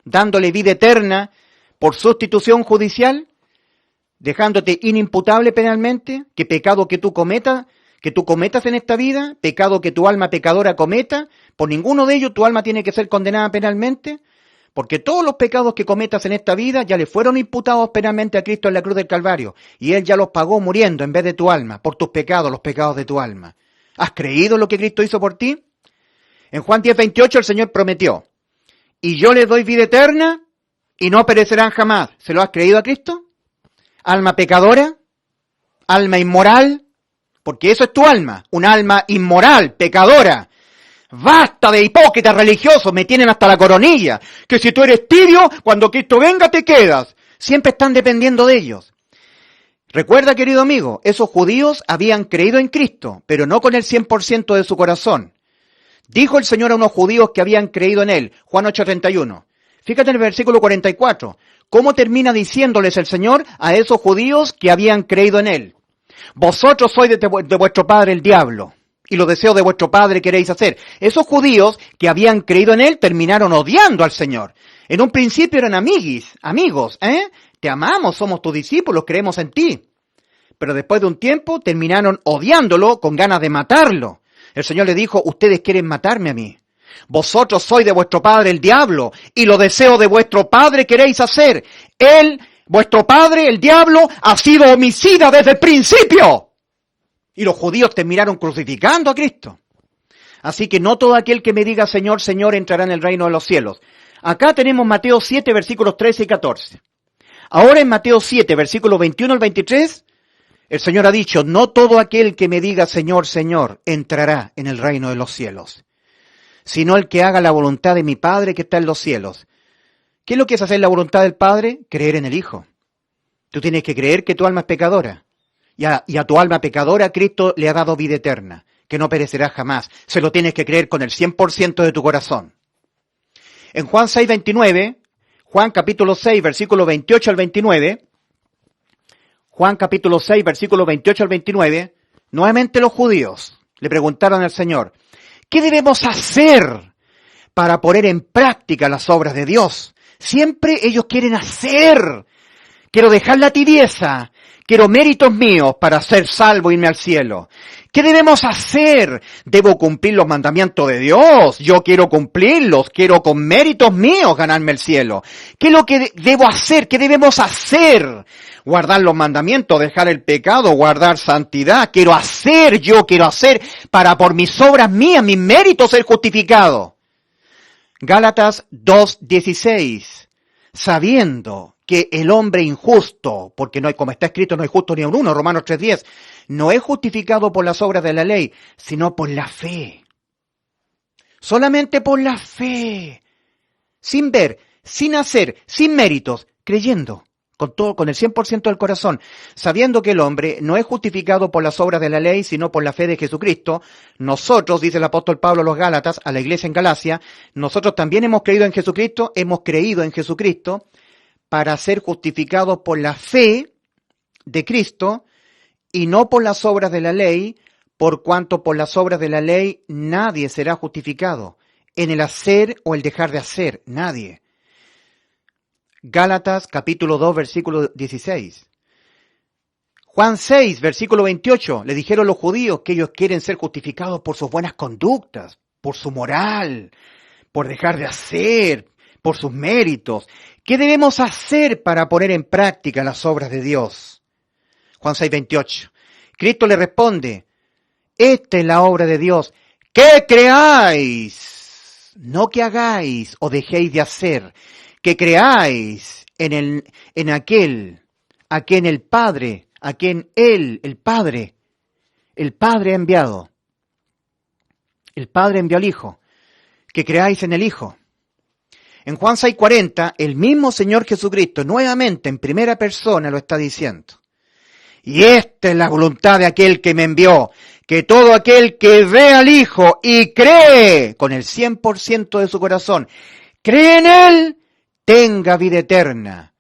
Dándole vida eterna por sustitución judicial, dejándote inimputable penalmente, que pecado que tú cometas en esta vida, pecado que tu alma pecadora cometa, por ninguno de ellos tu alma tiene que ser condenada penalmente, porque todos los pecados que cometas en esta vida ya le fueron imputados penalmente a Cristo en la cruz del Calvario, y Él ya los pagó muriendo en vez de tu alma, por tus pecados, los pecados de tu alma. ¿Has creído en lo que Cristo hizo por ti? En Juan 10:28 el Señor prometió, y yo les doy vida eterna y no perecerán jamás. ¿Se lo has creído a Cristo? ¿Alma pecadora? ¿Alma inmoral? Porque eso es tu alma, un alma inmoral, pecadora. Basta de hipócritas religiosos, me tienen hasta la coronilla. Que si tú eres tibio, cuando Cristo venga te quedas. Siempre están dependiendo de ellos. Recuerda, querido amigo, esos judíos habían creído en Cristo, pero no con el 100% de su corazón. Dijo el Señor a unos judíos que habían creído en Él, Juan 8:31. Fíjate en el versículo 44, cómo termina diciéndoles el Señor a esos judíos que habían creído en Él. Vosotros sois de vuestro padre el diablo, y los deseos de vuestro padre queréis hacer. Esos judíos que habían creído en Él terminaron odiando al Señor. En un principio eran amigos, Te amamos, somos tus discípulos, creemos en ti. Pero después de un tiempo terminaron odiándolo con ganas de matarlo. El Señor le dijo, ustedes quieren matarme a mí. Vosotros sois de vuestro padre el diablo, y los deseos de vuestro padre queréis hacer. Él, vuestro padre, el diablo, ha sido homicida desde el principio. Y los judíos terminaron crucificando a Cristo. Así que no todo aquel que me diga Señor, Señor entrará en el reino de los cielos. Acá tenemos Mateo 7, versículos 13 y 14. Ahora en Mateo 7, versículos 21 al 23, el Señor ha dicho, no todo aquel que me diga Señor, Señor, entrará en el reino de los cielos, sino el que haga la voluntad de mi Padre que está en los cielos. ¿Qué es lo que es hacer la voluntad del Padre? Creer en el Hijo. Tú tienes que creer que tu alma es pecadora. Y a tu alma pecadora Cristo le ha dado vida eterna, que no perecerá jamás. Se lo tienes que creer con el 100% de tu corazón. En Juan 6, 29, Juan capítulo 6, versículo 28 al 29, Juan capítulo 6, versículo 28 al 29, nuevamente los judíos le preguntaron al Señor, ¿qué debemos hacer para poner en práctica las obras de Dios? Siempre ellos quieren hacer. Quiero dejar la tibieza. Quiero méritos míos para ser salvo e irme al cielo. ¿Qué debemos hacer? Debo cumplir los mandamientos de Dios. Yo quiero cumplirlos. Quiero con méritos míos ganarme el cielo. ¿Qué es lo que debo hacer? ¿Qué debemos hacer? Guardar los mandamientos, dejar el pecado, guardar santidad. Quiero hacer para por mis obras mías, mis méritos ser justificado. Gálatas 2:16. Sabiendo que el hombre injusto, porque no hay, como está escrito, no hay justo ni uno, Romanos 3:10, no es justificado por las obras de la ley, sino por la fe. Solamente por la fe. Sin ver, sin hacer, sin méritos, creyendo, con el 100% del corazón, sabiendo que el hombre no es justificado por las obras de la ley, sino por la fe de Jesucristo. Nosotros, dice el apóstol Pablo a los Gálatas, a la iglesia en Galacia, nosotros también hemos creído en Jesucristo, para ser justificados por la fe de Cristo y no por las obras de la ley, por cuanto por las obras de la ley nadie será justificado, en el hacer o el dejar de hacer, nadie. Gálatas capítulo 2, versículo 16. Juan 6, versículo 28, le dijeron los judíos que ellos quieren ser justificados por sus buenas conductas, por su moral, por dejar de hacer, por sus méritos. ¿Qué debemos hacer para poner en práctica las obras de Dios? Juan 6, 28. Cristo le responde, esta es la obra de Dios, que creáis, no que hagáis o dejéis de hacer, que creáis en aquel, a quien el Padre, a quien Él, el Padre ha enviado. El Padre envió al Hijo, que creáis en el Hijo. En Juan 6:40, el mismo Señor Jesucristo, nuevamente en primera persona, lo está diciendo. Y esta es la voluntad de aquel que me envió, que todo aquel que ve al Hijo y cree con el 100% de su corazón, cree en Él, tenga vida eterna,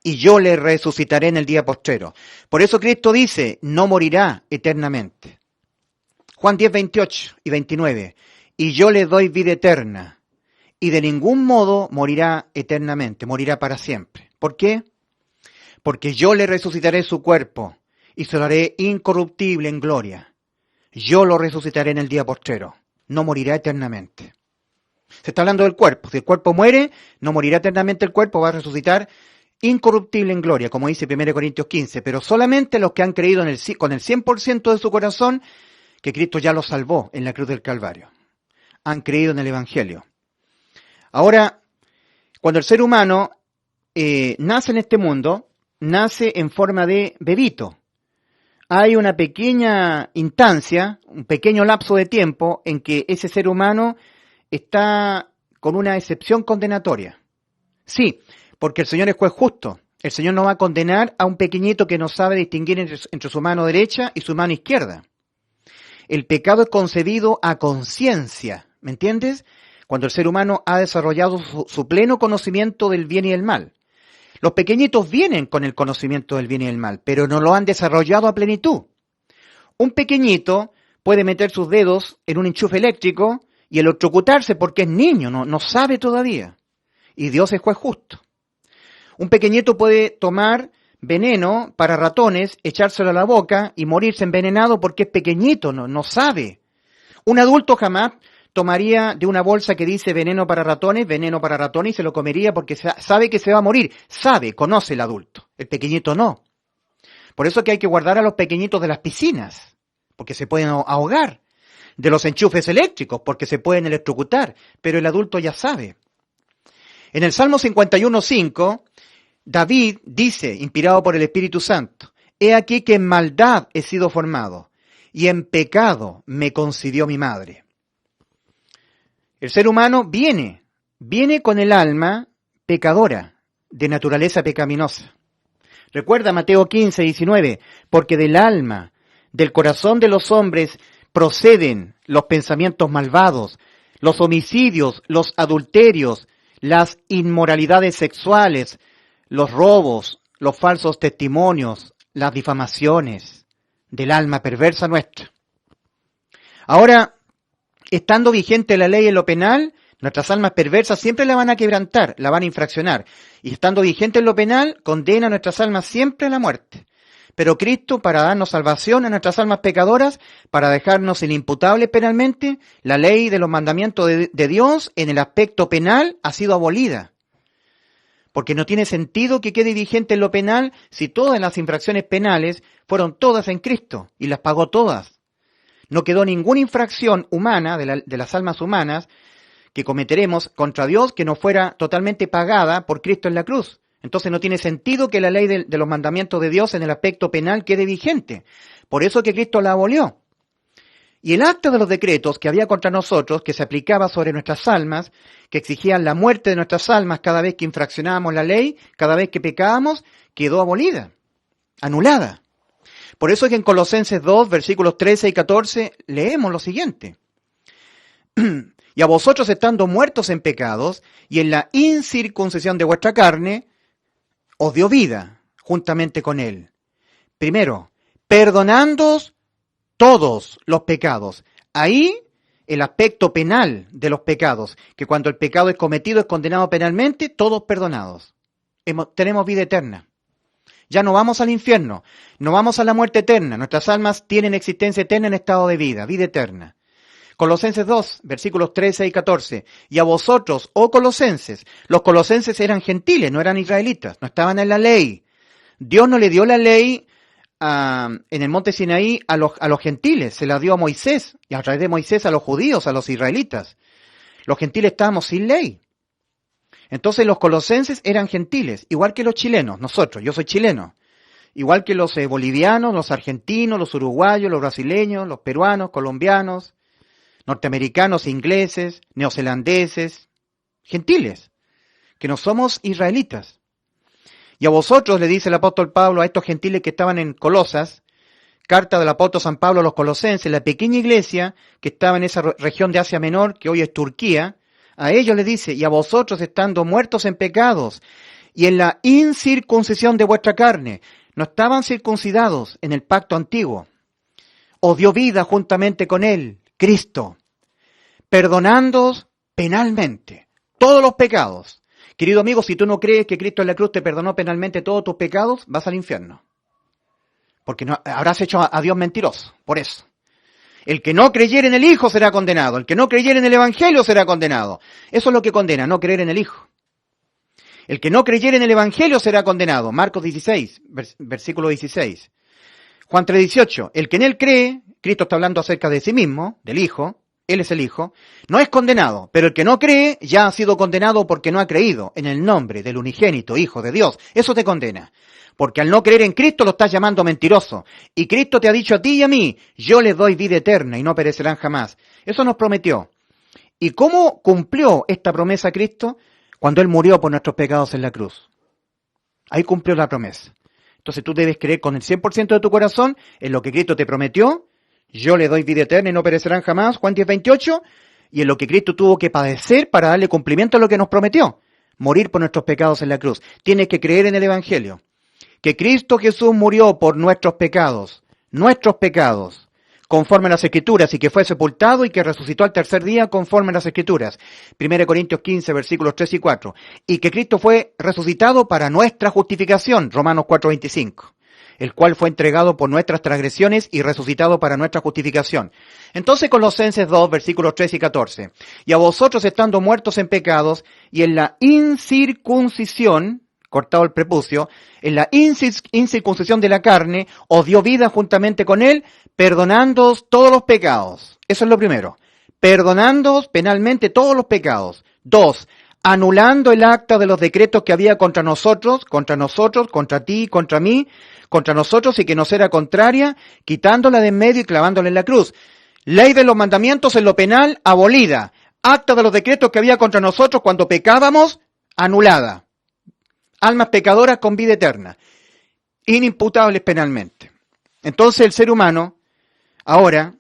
y yo le resucitaré en el día postrero. Por eso Cristo dice, no morirá eternamente. Juan 10, 28 y 29, y yo le doy vida eterna, y de ningún modo morirá eternamente, morirá para siempre. ¿Por qué? Porque yo le resucitaré su cuerpo, y se lo haré incorruptible en gloria. Yo lo resucitaré en el día postrero, no morirá eternamente. Se está hablando del cuerpo. Si el cuerpo muere, no morirá eternamente el cuerpo, va a resucitar incorruptible en gloria, como dice 1 Corintios 15. Pero solamente los que han creído con el 100% de su corazón, que Cristo ya los salvó en la cruz del Calvario. Han creído en el Evangelio. Ahora, cuando el ser humano nace en este mundo, nace en forma de bebito. hay una pequeña instancia, un pequeño lapso de tiempo en que ese ser humano está con una excepción condenatoria. Sí, porque el Señor es juez justo. El Señor no va a condenar a un pequeñito que no sabe distinguir entre su mano derecha y su mano izquierda. El pecado es concebido a conciencia, ¿me entiendes? Cuando el ser humano ha desarrollado su pleno conocimiento del bien y del mal. Los pequeñitos vienen con el conocimiento del bien y del mal, pero no lo han desarrollado a plenitud. Un pequeñito puede meter sus dedos en un enchufe eléctrico y electrocutarse porque es niño, no sabe todavía. Y Dios es juez justo. Un pequeñito puede tomar veneno para ratones, echárselo a la boca y morirse envenenado porque es pequeñito, no sabe. Un adulto jamás tomaría de una bolsa que dice veneno para ratones y se lo comería porque sabe que se va a morir. Sabe, conoce el adulto. El pequeñito no. Por eso que hay que guardar a los pequeñitos de las piscinas, porque se pueden ahogar. De los enchufes eléctricos, porque se pueden electrocutar. Pero el adulto ya sabe. En el Salmo 51:5, David dice, inspirado por el Espíritu Santo, «He aquí que en maldad he sido formado, y en pecado me concibió mi madre». El ser humano viene con el alma pecadora, de naturaleza pecaminosa. Recuerda Mateo 15:19, «Porque del alma, del corazón de los hombres, proceden los pensamientos malvados, los homicidios, los adulterios, las inmoralidades sexuales, los robos, los falsos testimonios, las difamaciones del alma perversa nuestra». Ahora, estando vigente la ley en lo penal, nuestras almas perversas siempre la van a quebrantar, la van a infraccionar. Y estando vigente en lo penal, condena a nuestras almas siempre a la muerte. Pero Cristo, para darnos salvación a nuestras almas pecadoras, para dejarnos inimputables penalmente, la ley de los mandamientos de Dios en el aspecto penal ha sido abolida. Porque no tiene sentido que quede vigente en lo penal si todas las infracciones penales fueron todas en Cristo y las pagó todas. No quedó ninguna infracción humana de las almas humanas que cometeremos contra Dios que no fuera totalmente pagada por Cristo en la cruz. Entonces no tiene sentido que la ley de los mandamientos de Dios en el aspecto penal quede vigente. Por eso que Cristo la abolió. Y el acta de los decretos que había contra nosotros, que se aplicaba sobre nuestras almas, que exigían la muerte de nuestras almas cada vez que infraccionábamos la ley, cada vez que pecábamos, quedó abolida, anulada. Por eso es que en Colosenses 2, versículos 13 y 14, leemos lo siguiente. «Y a vosotros estando muertos en pecados, y en la incircuncisión de vuestra carne, os dio vida juntamente con él. Primero, perdonándoos todos los pecados». Ahí el aspecto penal de los pecados, que cuando el pecado es cometido es condenado penalmente, todos perdonados. Tenemos vida eterna. Ya no vamos al infierno, no vamos a la muerte eterna. Nuestras almas tienen existencia eterna en estado de vida eterna. Colosenses 2, versículos 13 y 14. «Y a vosotros, oh colosenses», los colosenses eran gentiles, no eran israelitas, no estaban en la ley. Dios no le dio la ley en el monte Sinaí a los gentiles, se la dio a Moisés, y a través de Moisés a los judíos, a los israelitas. Los gentiles estábamos sin ley. Entonces los colosenses eran gentiles, igual que los chilenos, nosotros, yo soy chileno. Igual que los bolivianos, los argentinos, los uruguayos, los brasileños, los peruanos, colombianos, norteamericanos, ingleses, neozelandeses, gentiles, que no somos israelitas. Y a vosotros, le dice el apóstol Pablo a estos gentiles que estaban en Colosas, carta del apóstol San Pablo a los colosenses, la pequeña iglesia que estaba en esa región de Asia Menor, que hoy es Turquía, a ellos les dice, «Y a vosotros estando muertos en pecados, y en la incircuncisión de vuestra carne», no estaban circuncidados en el pacto antiguo, «os dio vida juntamente con él, Cristo, perdonándoos penalmente todos los pecados». Querido amigo, si tú no crees que Cristo en la cruz te perdonó penalmente todos tus pecados, vas al infierno. Porque no, habrás hecho a Dios mentiroso, por eso. El que no creyere en el Hijo será condenado. El que no creyere en el Evangelio será condenado. Eso es lo que condena, no creer en el Hijo. El que no creyere en el Evangelio será condenado. Marcos 16, versículo 16. Juan 3:18. El que en él cree, Cristo está hablando acerca de sí mismo, del Hijo, él es el Hijo, no es condenado. Pero el que no cree ya ha sido condenado porque no ha creído en el nombre del unigénito Hijo de Dios. Eso te condena. Porque al no creer en Cristo lo estás llamando mentiroso. Y Cristo te ha dicho a ti y a mí, yo les doy vida eterna y no perecerán jamás. Eso nos prometió. ¿Y cómo cumplió esta promesa Cristo? Cuando Él murió por nuestros pecados en la cruz. Ahí cumplió la promesa. Entonces tú debes creer con el 100% de tu corazón en lo que Cristo te prometió. Yo le doy vida eterna y no perecerán jamás, Juan 10:28. Y en lo que Cristo tuvo que padecer para darle cumplimiento a lo que nos prometió. Morir por nuestros pecados en la cruz. Tienes que creer en el Evangelio. Que Cristo Jesús murió por nuestros pecados, conforme a las Escrituras, y que fue sepultado y que resucitó al tercer día conforme a las Escrituras. 1 Corintios 15, versículos 3 y 4. Y que Cristo fue resucitado para nuestra justificación, Romanos 4:25. El cual fue entregado por nuestras transgresiones y resucitado para nuestra justificación. Entonces Colosenses 2, versículos 3 y 14. Y a vosotros estando muertos en pecados y en la incircuncisión, cortado el prepucio, en la incircuncisión de la carne, os dio vida juntamente con él, perdonándoos todos los pecados. Eso es lo primero. Perdonándoos penalmente todos los pecados. 2. Anulando el acta de los decretos que había contra nosotros, contra ti, contra mí, contra nosotros y que nos era contraria, quitándola de en medio y clavándola en la cruz. Ley de los mandamientos en lo penal, abolida. Acta de los decretos que había contra nosotros cuando pecábamos, anulada. Almas pecadoras con vida eterna, inimputables penalmente. Entonces el ser humano, ahora,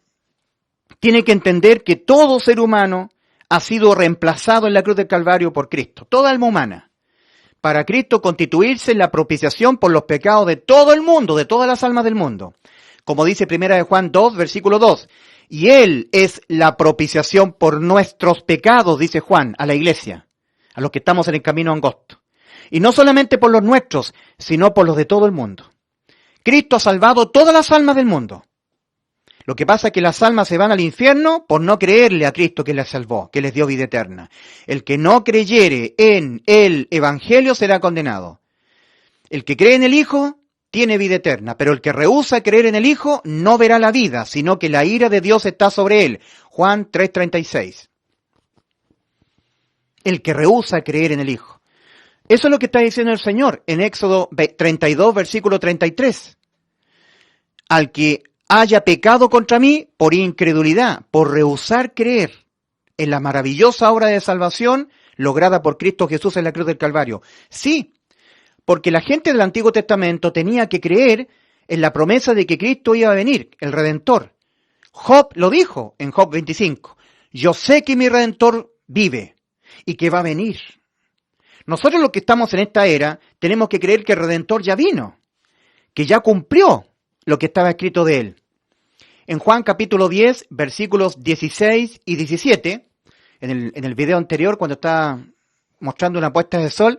tiene que entender que todo ser humano ha sido reemplazado en la cruz del Calvario por Cristo, toda alma humana, para Cristo constituirse en la propiciación por los pecados de todo el mundo, de todas las almas del mundo. Como dice 1 Juan 2, versículo 2, y Él es la propiciación por nuestros pecados, dice Juan, a la iglesia, a los que estamos en el camino angosto. Y no solamente por los nuestros, sino por los de todo el mundo. Cristo ha salvado todas las almas del mundo. Lo que pasa es que las almas se van al infierno por no creerle a Cristo que les salvó, que les dio vida eterna. El que no creyere en el Evangelio será condenado. El que cree en el Hijo tiene vida eterna, pero el que rehúsa creer en el Hijo no verá la vida, sino que la ira de Dios está sobre él. Juan 3:36. El que rehúsa creer en el Hijo. Eso es lo que está diciendo el Señor en Éxodo 32, versículo 33. Al que haya pecado contra mí por incredulidad, por rehusar creer en la maravillosa obra de salvación lograda por Cristo Jesús en la cruz del Calvario. Sí, porque la gente del Antiguo Testamento tenía que creer en la promesa de que Cristo iba a venir, el Redentor. Job lo dijo en Job 25. Yo sé que mi Redentor vive y que va a venir. Nosotros los que estamos en esta era tenemos que creer que el Redentor ya vino, que ya cumplió lo que estaba escrito de él. En Juan capítulo 10, versículos 16 y 17, en el video anterior cuando estaba mostrando una puesta de sol,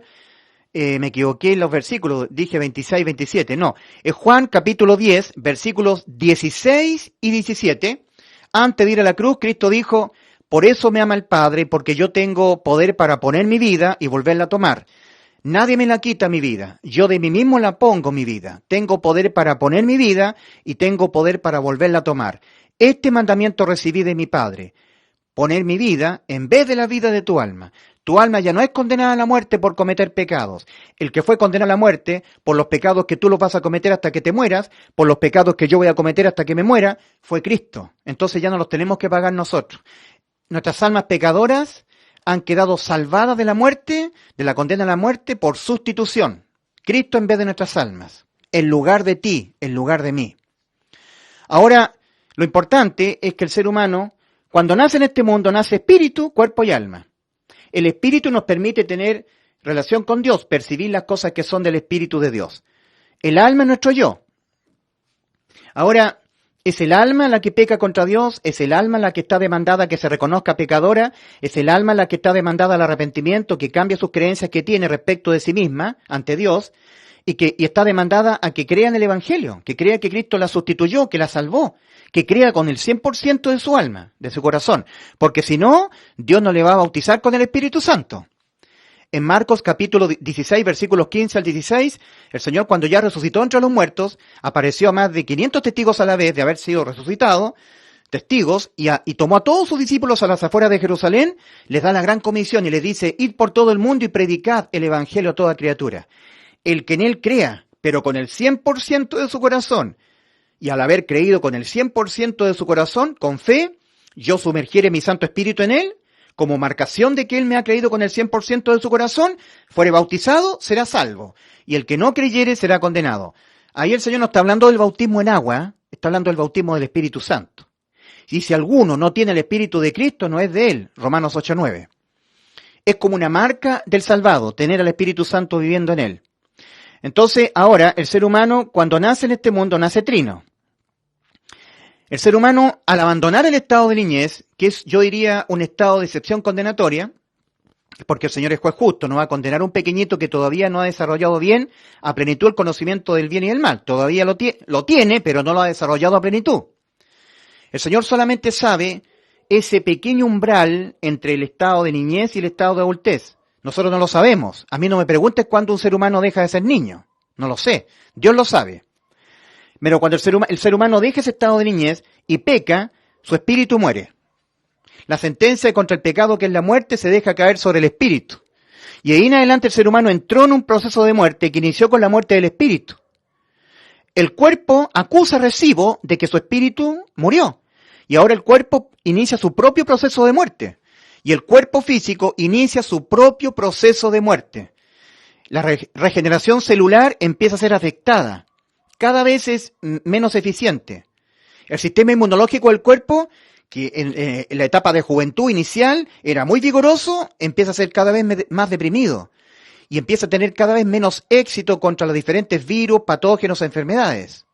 me equivoqué en los versículos, dije 26 y 27, no, es Juan capítulo 10, versículos 16 y 17, antes de ir a la cruz, Cristo dijo, por eso me ama el Padre, porque yo tengo poder para poner mi vida y volverla a tomar. Nadie me la quita mi vida, yo de mí mismo la pongo mi vida. Tengo poder para poner mi vida y tengo poder para volverla a tomar. Este mandamiento recibí de mi Padre, poner mi vida en vez de la vida de tu alma. Tu alma ya no es condenada a la muerte por cometer pecados. El que fue condenado a la muerte por los pecados que tú los vas a cometer hasta que te mueras, por los pecados que yo voy a cometer hasta que me muera, fue Cristo. Entonces ya no los tenemos que pagar nosotros. Nuestras almas pecadoras han quedado salvadas de la muerte, de la condena a la muerte, por sustitución. Cristo en vez de nuestras almas, en lugar de ti, en lugar de mí. Ahora, lo importante es que el ser humano, cuando nace en este mundo, nace espíritu, cuerpo y alma. El espíritu nos permite tener relación con Dios, percibir las cosas que son del espíritu de Dios. El alma es nuestro yo. Ahora, ¿es el alma la que peca contra Dios? ¿Es el alma la que está demandada a que se reconozca pecadora? ¿Es el alma la que está demandada al arrepentimiento, que cambie sus creencias que tiene respecto de sí misma ante Dios? Y está demandada a que crea en el Evangelio, que crea que Cristo la sustituyó, que la salvó, que crea con el 100% de su alma, de su corazón. Porque si no, Dios no le va a bautizar con el Espíritu Santo. En Marcos capítulo 16, versículos 15 al 16, el Señor cuando ya resucitó entre los muertos, apareció a más de 500 testigos a la vez de haber sido resucitado, testigos, y tomó a todos sus discípulos a las afueras de Jerusalén, les da la gran comisión y les dice, id por todo el mundo y predicad el Evangelio a toda criatura. El que en él crea pero con el 100% de su corazón, y al haber creído con el 100% de su corazón, con fe, yo sumergiere mi Santo Espíritu en él, como marcación de que él me ha creído con el 100% de su corazón, fuere bautizado, será salvo. Y el que no creyere será condenado. Ahí el Señor no está hablando del bautismo en agua, está hablando del bautismo del Espíritu Santo. Y si alguno no tiene el Espíritu de Cristo, no es de él. Romanos 8:9. Es como una marca del salvado, tener al Espíritu Santo viviendo en él. Entonces, ahora, el ser humano, cuando nace en este mundo, nace trino. El ser humano, al abandonar el estado de niñez, que es, yo diría, un estado de excepción condenatoria, porque el Señor es juez justo, no va a condenar a un pequeñito que todavía no ha desarrollado bien a plenitud el conocimiento del bien y del mal. Todavía lo tiene, pero no lo ha desarrollado a plenitud. El Señor solamente sabe ese pequeño umbral entre el estado de niñez y el estado de adultez. Nosotros no lo sabemos. A mí no me preguntes cuándo un ser humano deja de ser niño. No lo sé. Dios lo sabe. Pero cuando el ser humano deja ese estado de niñez y peca, su espíritu muere. La sentencia contra el pecado, que es la muerte, se deja caer sobre el espíritu. Y ahí en adelante el ser humano entró en un proceso de muerte que inició con la muerte del espíritu. El cuerpo acusa recibo de que su espíritu murió. Y ahora el cuerpo inicia su propio proceso de muerte. Y el cuerpo físico inicia su propio proceso de muerte. La regeneración celular empieza a ser afectada. Cada vez es menos eficiente. El sistema inmunológico del cuerpo, que en la etapa de juventud inicial era muy vigoroso, empieza a ser cada vez más deprimido. Y empieza a tener cada vez menos éxito contra los diferentes virus, patógenos, enfermedades.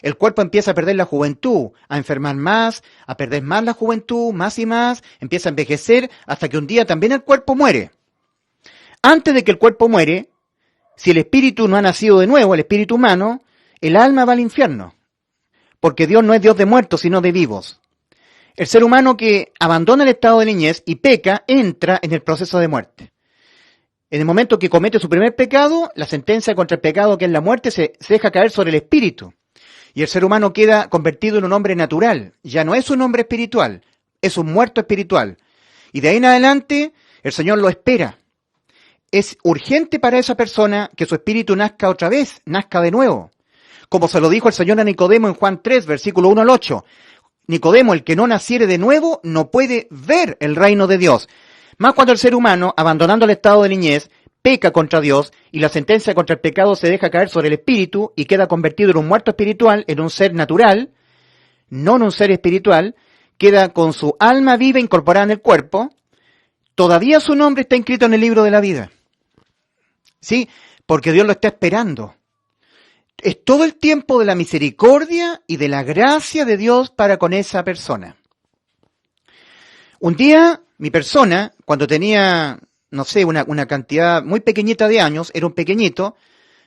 El cuerpo empieza a perder la juventud, a enfermar más, a perder más la juventud, más y más, empieza a envejecer hasta que un día también el cuerpo muere. Antes de que el cuerpo muere, si el espíritu no ha nacido de nuevo, el espíritu humano, el alma va al infierno. Porque Dios no es Dios de muertos, sino de vivos. El ser humano que abandona el estado de niñez y peca, entra en el proceso de muerte. En el momento que comete su primer pecado, la sentencia contra el pecado, que es la muerte, se deja caer sobre el espíritu. Y el ser humano queda convertido en un hombre natural. Ya no es un hombre espiritual, es un muerto espiritual. Y de ahí en adelante, el Señor lo espera. Es urgente para esa persona que su espíritu nazca otra vez, nazca de nuevo. Como se lo dijo el Señor a Nicodemo en Juan 3, versículo 1 al 8. Nicodemo, el que no naciere de nuevo, no puede ver el reino de Dios. Más cuando el ser humano, abandonando el estado de niñez, peca contra Dios y la sentencia contra el pecado se deja caer sobre el espíritu y queda convertido en un muerto espiritual, en un ser natural, no en un ser espiritual, queda con su alma viva incorporada en el cuerpo, todavía su nombre está inscrito en el libro de la vida. ¿Sí? Porque Dios lo está esperando. Es todo el tiempo de la misericordia y de la gracia de Dios para con esa persona. Un día, mi persona, cuando tenía, no sé, una cantidad muy pequeñita de años, era un pequeñito,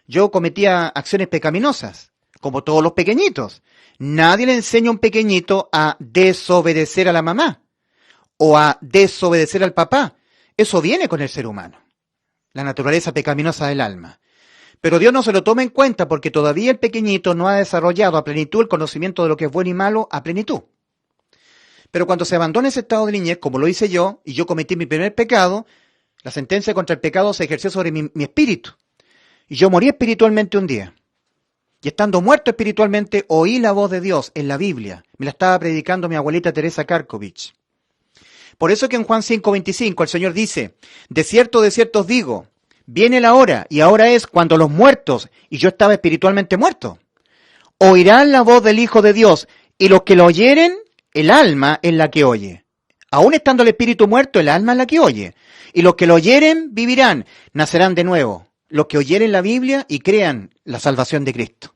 yo cometía acciones pecaminosas, como todos los pequeñitos. Nadie le enseña a un pequeñito a desobedecer a la mamá o a desobedecer al papá. Eso viene con el ser humano, la naturaleza pecaminosa del alma. Pero Dios no se lo toma en cuenta porque todavía el pequeñito no ha desarrollado a plenitud el conocimiento de lo que es bueno y malo a plenitud. Pero cuando se abandona ese estado de niñez, como lo hice yo, y yo cometí mi primer pecado, la sentencia contra el pecado se ejerció sobre mi espíritu. Y yo morí espiritualmente un día. Y estando muerto espiritualmente, oí la voz de Dios en la Biblia. Me la estaba predicando mi abuelita Teresa Karkovich. Por eso que en Juan 5:25 el Señor dice, de cierto os digo, viene la hora, y ahora es cuando los muertos, y yo estaba espiritualmente muerto, oirán la voz del Hijo de Dios, y los que lo oyeren, el alma es la que oye. Aún estando el espíritu muerto, el alma es la que oye. Y los que lo oyeren vivirán, nacerán de nuevo. Los que oyeren la Biblia y crean la salvación de Cristo.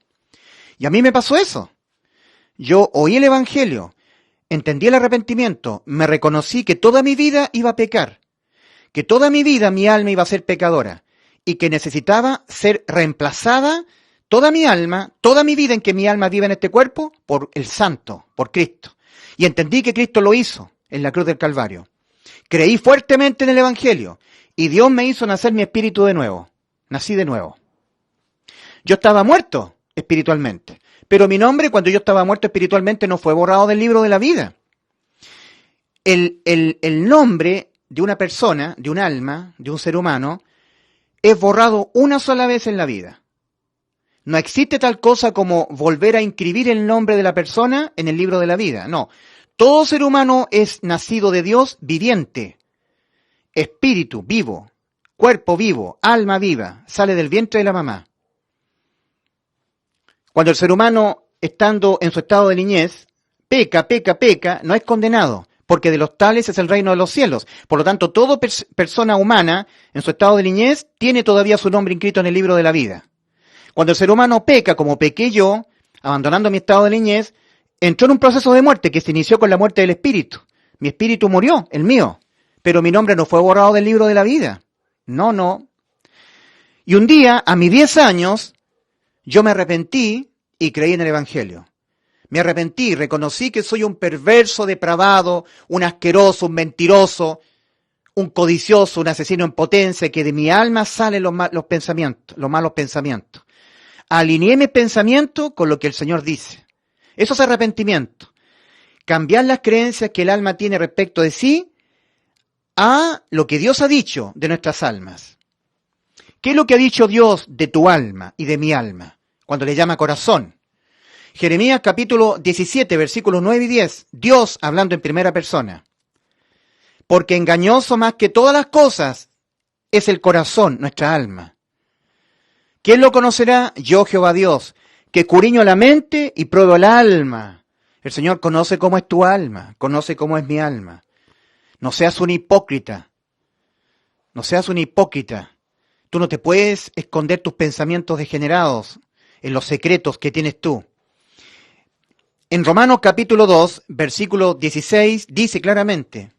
Y a mí me pasó eso. Yo oí el Evangelio, entendí el arrepentimiento, me reconocí que toda mi vida iba a pecar, que toda mi vida mi alma iba a ser pecadora y que necesitaba ser reemplazada toda mi alma, toda mi vida en que mi alma vive en este cuerpo, por el Santo, por Cristo. Y entendí que Cristo lo hizo en la cruz del Calvario. Creí fuertemente en el Evangelio y Dios me hizo nacer mi espíritu de nuevo. Nací de nuevo. Yo estaba muerto espiritualmente, pero mi nombre cuando yo estaba muerto espiritualmente no fue borrado del libro de la vida. El nombre de una persona, de un alma, de un ser humano, es borrado una sola vez en la vida. No existe tal cosa como volver a inscribir el nombre de la persona en el libro de la vida. No. Todo ser humano es nacido de Dios viviente. Espíritu vivo. Cuerpo vivo. Alma viva. Sale del vientre de la mamá. Cuando el ser humano, estando en su estado de niñez, peca, no es condenado, porque de los tales es el reino de los cielos. Por lo tanto, toda persona humana, en su estado de niñez, tiene todavía su nombre inscrito en el libro de la vida. Cuando el ser humano peca, como pequé yo, abandonando mi estado de niñez, entró en un proceso de muerte que se inició con la muerte del espíritu. Mi espíritu murió, el mío, pero mi nombre no fue borrado del libro de la vida. No. Y un día, a mis 10 años, yo me arrepentí y creí en el Evangelio. Me arrepentí, reconocí que soy un perverso, depravado, un asqueroso, un mentiroso, un codicioso, un asesino en potencia, que de mi alma salen los malos pensamientos. Alineé mi pensamiento con lo que el Señor dice. Eso es arrepentimiento. Cambiar las creencias que el alma tiene respecto de sí a lo que Dios ha dicho de nuestras almas. ¿Qué es lo que ha dicho Dios de tu alma y de mi alma? Cuando le llama corazón. Jeremías capítulo 17, versículos 9 y 10. Dios hablando en primera persona. Porque engañoso más que todas las cosas es el corazón, nuestra alma. ¿Quién lo conocerá? Yo, Jehová Dios, que escudriño la mente y pruebo el alma. El Señor conoce cómo es tu alma, conoce cómo es mi alma. No seas un hipócrita. No seas un hipócrita. Tú no te puedes esconder tus pensamientos degenerados en los secretos que tienes tú. En Romanos capítulo 2, versículo 16, dice claramente: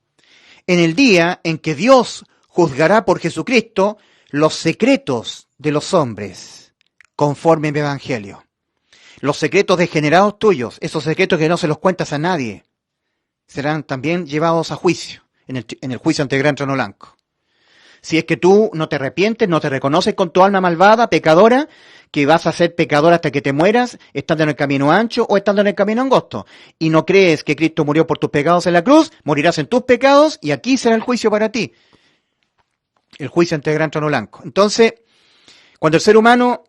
en el día en que Dios juzgará por Jesucristo los secretos de los hombres, conforme a mi evangelio. Los secretos degenerados tuyos, esos secretos que no se los cuentas a nadie, serán también llevados a juicio, en el juicio ante el gran trono blanco. Si es que tú no te arrepientes, no te reconoces con tu alma malvada, pecadora, que vas a ser pecador hasta que te mueras, estando en el camino ancho o estando en el camino angosto, y no crees que Cristo murió por tus pecados en la cruz, morirás en tus pecados y aquí será el juicio para ti. El juicio ante el gran trono blanco. Entonces, cuando el ser humano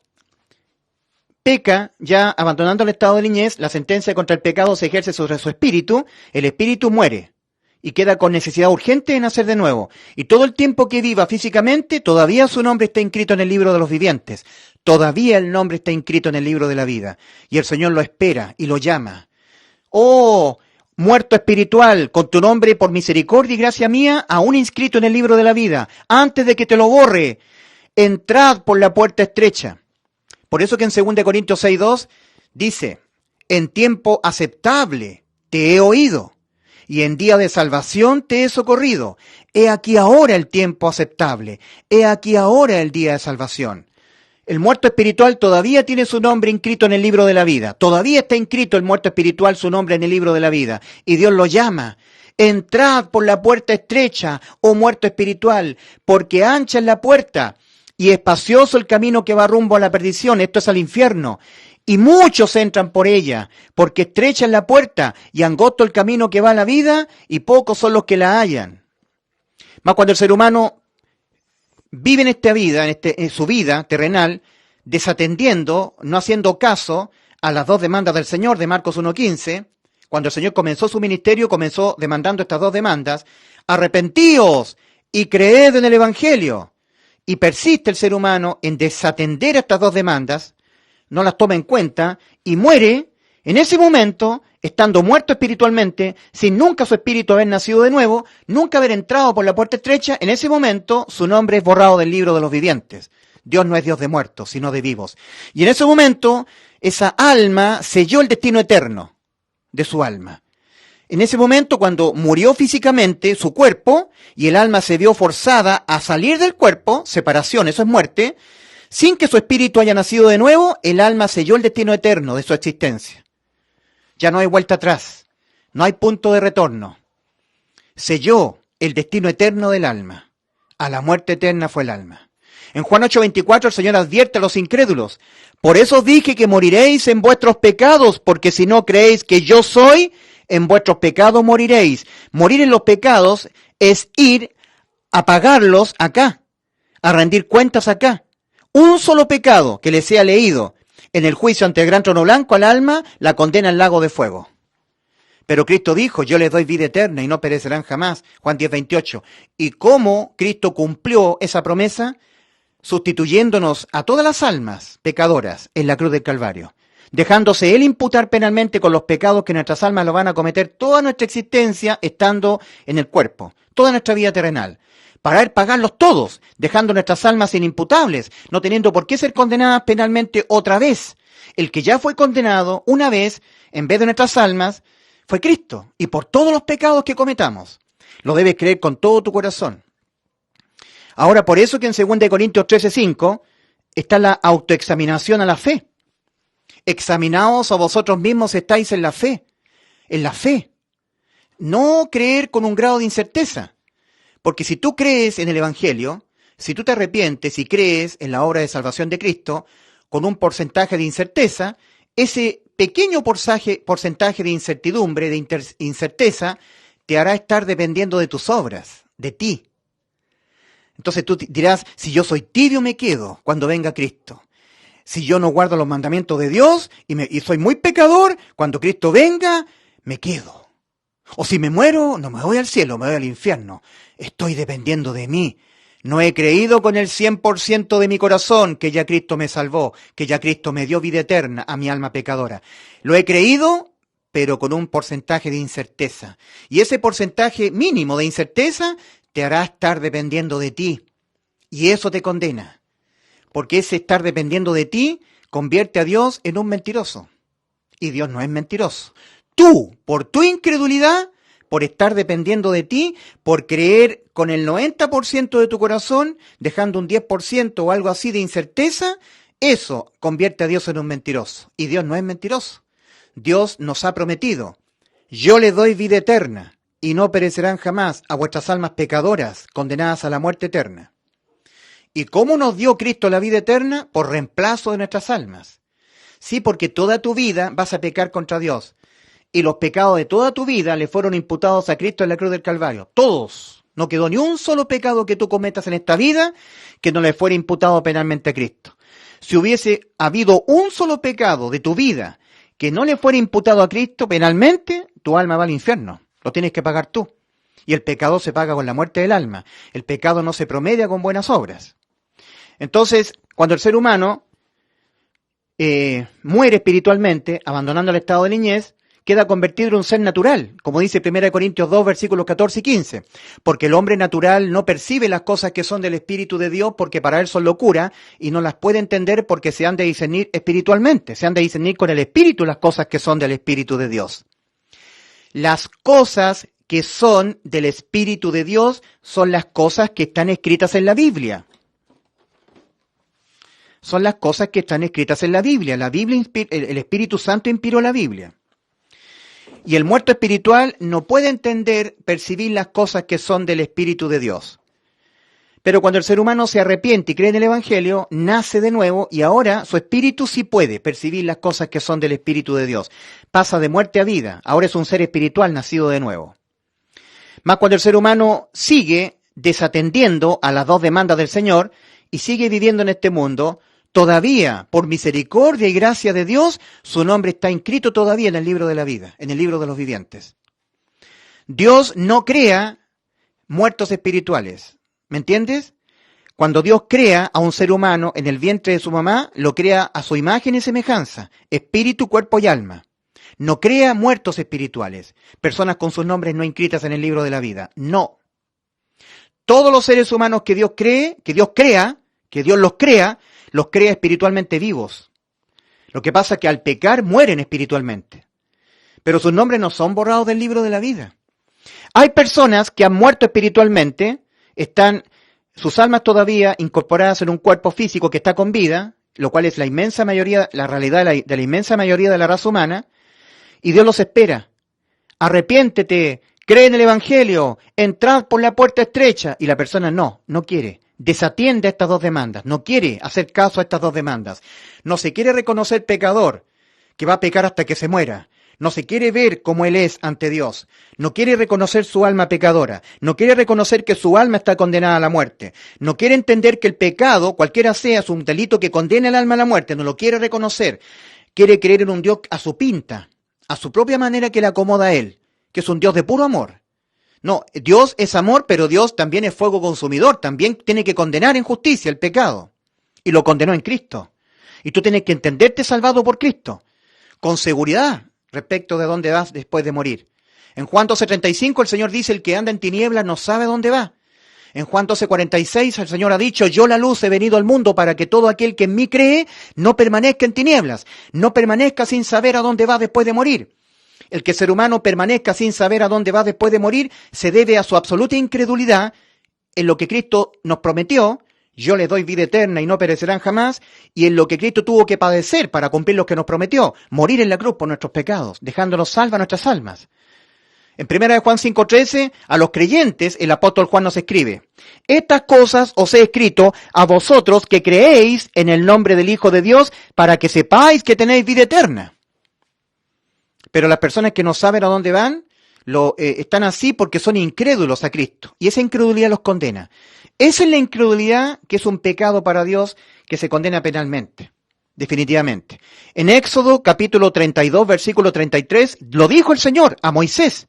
peca, ya abandonando el estado de niñez, la sentencia contra el pecado se ejerce sobre su espíritu, el espíritu muere y queda con necesidad urgente de nacer de nuevo. Y todo el tiempo que viva físicamente, todavía su nombre está inscrito en el libro de los vivientes. Todavía el nombre está inscrito en el libro de la vida. Y el Señor lo espera y lo llama. ¡Oh, muerto espiritual, con tu nombre por misericordia y gracia mía, aún inscrito en el libro de la vida, antes de que te lo borre, entrad por la puerta estrecha! Por eso que en 2 Corintios 6:2 dice: en tiempo aceptable te he oído, y en día de salvación te he socorrido. He aquí ahora el tiempo aceptable, he aquí ahora el día de salvación. El muerto espiritual todavía tiene su nombre inscrito en el libro de la vida. Todavía está inscrito el muerto espiritual, su nombre en el libro de la vida. Y Dios lo llama: entrad por la puerta estrecha, oh muerto espiritual, porque ancha es la puerta y espacioso el camino que va rumbo a la perdición, esto es al infierno. Y muchos entran por ella, porque estrecha es la puerta y angosto el camino que va a la vida, y pocos son los que la hallan. Mas cuando el ser humano vive en esta vida, en su vida terrenal, desatendiendo, no haciendo caso a las 2 demandas del Señor de Marcos 1:15, cuando el Señor comenzó su ministerio, comenzó demandando estas 2 demandas: arrepentíos y creed en el Evangelio. Y persiste el ser humano en desatender estas 2 demandas, no las toma en cuenta y muere en ese momento, estando muerto espiritualmente, sin nunca su espíritu haber nacido de nuevo, nunca haber entrado por la puerta estrecha. En ese momento su nombre es borrado del libro de los vivientes. Dios no es Dios de muertos, sino de vivos. Y en ese momento, esa alma selló el destino eterno de su alma. En ese momento, cuando murió físicamente su cuerpo y el alma se vio forzada a salir del cuerpo, separación, eso es muerte, sin que su espíritu haya nacido de nuevo, el alma selló el destino eterno de su existencia. Ya no hay vuelta atrás, no hay punto de retorno. Selló el destino eterno del alma. A la muerte eterna fue el alma. En Juan 8:24 el Señor advierte a los incrédulos: por eso dije que moriréis en vuestros pecados, porque si no creéis que yo soy, en vuestros pecados moriréis. Morir en los pecados es ir a pagarlos acá, a rendir cuentas acá. Un solo pecado que les sea leído En el juicio ante el gran trono blanco al alma la condena al lago de fuego. Pero Cristo dijo, yo les doy vida eterna y no perecerán jamás. Juan 10:28. ¿Y cómo Cristo cumplió esa promesa? Sustituyéndonos a todas las almas pecadoras en la cruz del Calvario. Dejándose Él imputar penalmente con los pecados que nuestras almas lo van a cometer toda nuestra existencia estando en el cuerpo. Toda nuestra vida terrenal. Para Él pagarlos todos, dejando nuestras almas inimputables, no teniendo por qué ser condenadas penalmente otra vez. El que ya fue condenado una vez, en vez de nuestras almas, fue Cristo, y por todos los pecados que cometamos. Lo debes creer con todo tu corazón. Ahora, por eso que en 2 Corintios 13:5 está la autoexaminación a la fe. Examinaos a vosotros mismos si estáis en la fe. En la fe. No creer con un grado de incerteza. Porque si tú crees en el Evangelio, si tú te arrepientes y crees en la obra de salvación de Cristo, con un porcentaje de incerteza, ese pequeño porcentaje de incertidumbre, de incerteza, te hará estar dependiendo de tus obras, de ti. Entonces tú dirás, si yo soy tibio me quedo cuando venga Cristo. Si yo no guardo los mandamientos de Dios y soy muy pecador, cuando Cristo venga, me quedo. O si me muero, no me voy al cielo, me voy al infierno. Estoy dependiendo de mí. No he creído con el 100% de mi corazón que ya Cristo me salvó, que ya Cristo me dio vida eterna a mi alma pecadora. Lo he creído, pero con un porcentaje de incerteza. Y ese porcentaje mínimo de incerteza te hará estar dependiendo de ti. Y eso te condena. Porque ese estar dependiendo de ti convierte a Dios en un mentiroso. Y Dios no es mentiroso. Tú, por tu incredulidad, por estar dependiendo de ti, por creer con el 90% de tu corazón, dejando un 10% o algo así de incerteza, eso convierte a Dios en un mentiroso. Y Dios no es mentiroso. Dios nos ha prometido, yo le doy vida eterna y no perecerán jamás a vuestras almas pecadoras condenadas a la muerte eterna. ¿Y cómo nos dio Cristo la vida eterna? Por reemplazo de nuestras almas. Sí, porque toda tu vida vas a pecar contra Dios. Y los pecados de toda tu vida le fueron imputados a Cristo en la cruz del Calvario. Todos. No quedó ni un solo pecado que tú cometas en esta vida que no le fuera imputado penalmente a Cristo. Si hubiese habido un solo pecado de tu vida que no le fuera imputado a Cristo penalmente, tu alma va al infierno. Lo tienes que pagar tú. Y el pecado se paga con la muerte del alma. El pecado no se promedia con buenas obras. Entonces, cuando el ser humano muere espiritualmente, abandonando el estado de niñez, queda convertido en un ser natural, como dice 1 Corintios 2, versículos 14 y 15. Porque el hombre natural no percibe las cosas que son del Espíritu de Dios, porque para él son locura, y no las puede entender porque se han de discernir espiritualmente, se han de discernir con el Espíritu las cosas que son del Espíritu de Dios. Las cosas que son del Espíritu de Dios son las cosas que están escritas en la Biblia. Son las cosas que están escritas en la Biblia. La Biblia, el Espíritu Santo inspiró la Biblia. Y el muerto espiritual no puede entender, percibir las cosas que son del Espíritu de Dios. Pero cuando el ser humano se arrepiente y cree en el Evangelio, nace de nuevo y ahora su espíritu sí puede percibir las cosas que son del Espíritu de Dios. Pasa de muerte a vida. Ahora es un ser espiritual nacido de nuevo. Más cuando el ser humano sigue desatendiendo a las dos demandas del Señor y sigue viviendo en este mundo, todavía, por misericordia y gracia de Dios, su nombre está inscrito todavía en el libro de la vida, en el libro de los vivientes. Dios no crea muertos espirituales, ¿me entiendes? Cuando Dios crea a un ser humano en el vientre de su mamá, lo crea a su imagen y semejanza, espíritu, cuerpo y alma. No crea muertos espirituales, personas con sus nombres no inscritas en el libro de la vida, no. Todos los seres humanos que Dios cree, que Dios los crea espiritualmente vivos. Lo que pasa es que al pecar mueren espiritualmente. Pero sus nombres no son borrados del libro de la vida. Hay personas que han muerto espiritualmente, están sus almas todavía incorporadas en un cuerpo físico que está con vida, lo cual es la inmensa mayoría, la realidad de la inmensa mayoría de la raza humana, y Dios los espera. Arrepiéntete, cree en el Evangelio, entrad por la puerta estrecha, y la persona no quiere. Desatiende estas dos demandas, no quiere hacer caso a estas dos demandas. No se quiere reconocer pecador, que va a pecar hasta que se muera. No se quiere ver como él es ante Dios. No quiere reconocer su alma pecadora. No quiere reconocer que su alma está condenada a la muerte. No quiere entender que el pecado, cualquiera sea, es un delito que condena el alma a la muerte. No lo quiere reconocer. Quiere creer en un Dios a su pinta, a su propia manera que le acomoda a él, que es un Dios de puro amor. No, Dios es amor, pero Dios también es fuego consumidor. También tiene que condenar en justicia el pecado. Y lo condenó en Cristo. Y tú tienes que entenderte salvado por Cristo, con seguridad respecto de dónde vas después de morir. En Juan 12:35 el Señor dice, el que anda en tinieblas no sabe dónde va. En Juan 12:46 el Señor ha dicho, yo la luz he venido al mundo para que todo aquel que en mí cree no permanezca en tinieblas, no permanezca sin saber a dónde va después de morir. El que el ser humano permanezca sin saber a dónde va después de morir se debe a su absoluta incredulidad en lo que Cristo nos prometió. Yo les doy vida eterna y no perecerán jamás, y en lo que Cristo tuvo que padecer para cumplir lo que nos prometió, morir en la cruz por nuestros pecados, dejándonos salvas nuestras almas. En 1 Juan 5:13, a los creyentes, el apóstol Juan nos escribe, estas cosas os he escrito a vosotros que creéis en el nombre del Hijo de Dios, para que sepáis que tenéis vida eterna. Pero las personas que no saben a dónde van, están así porque son incrédulos a Cristo, y esa incredulidad los condena. Esa es la incredulidad que es un pecado para Dios que se condena penalmente, definitivamente. En Éxodo capítulo 32, versículo 33, lo dijo el Señor a Moisés,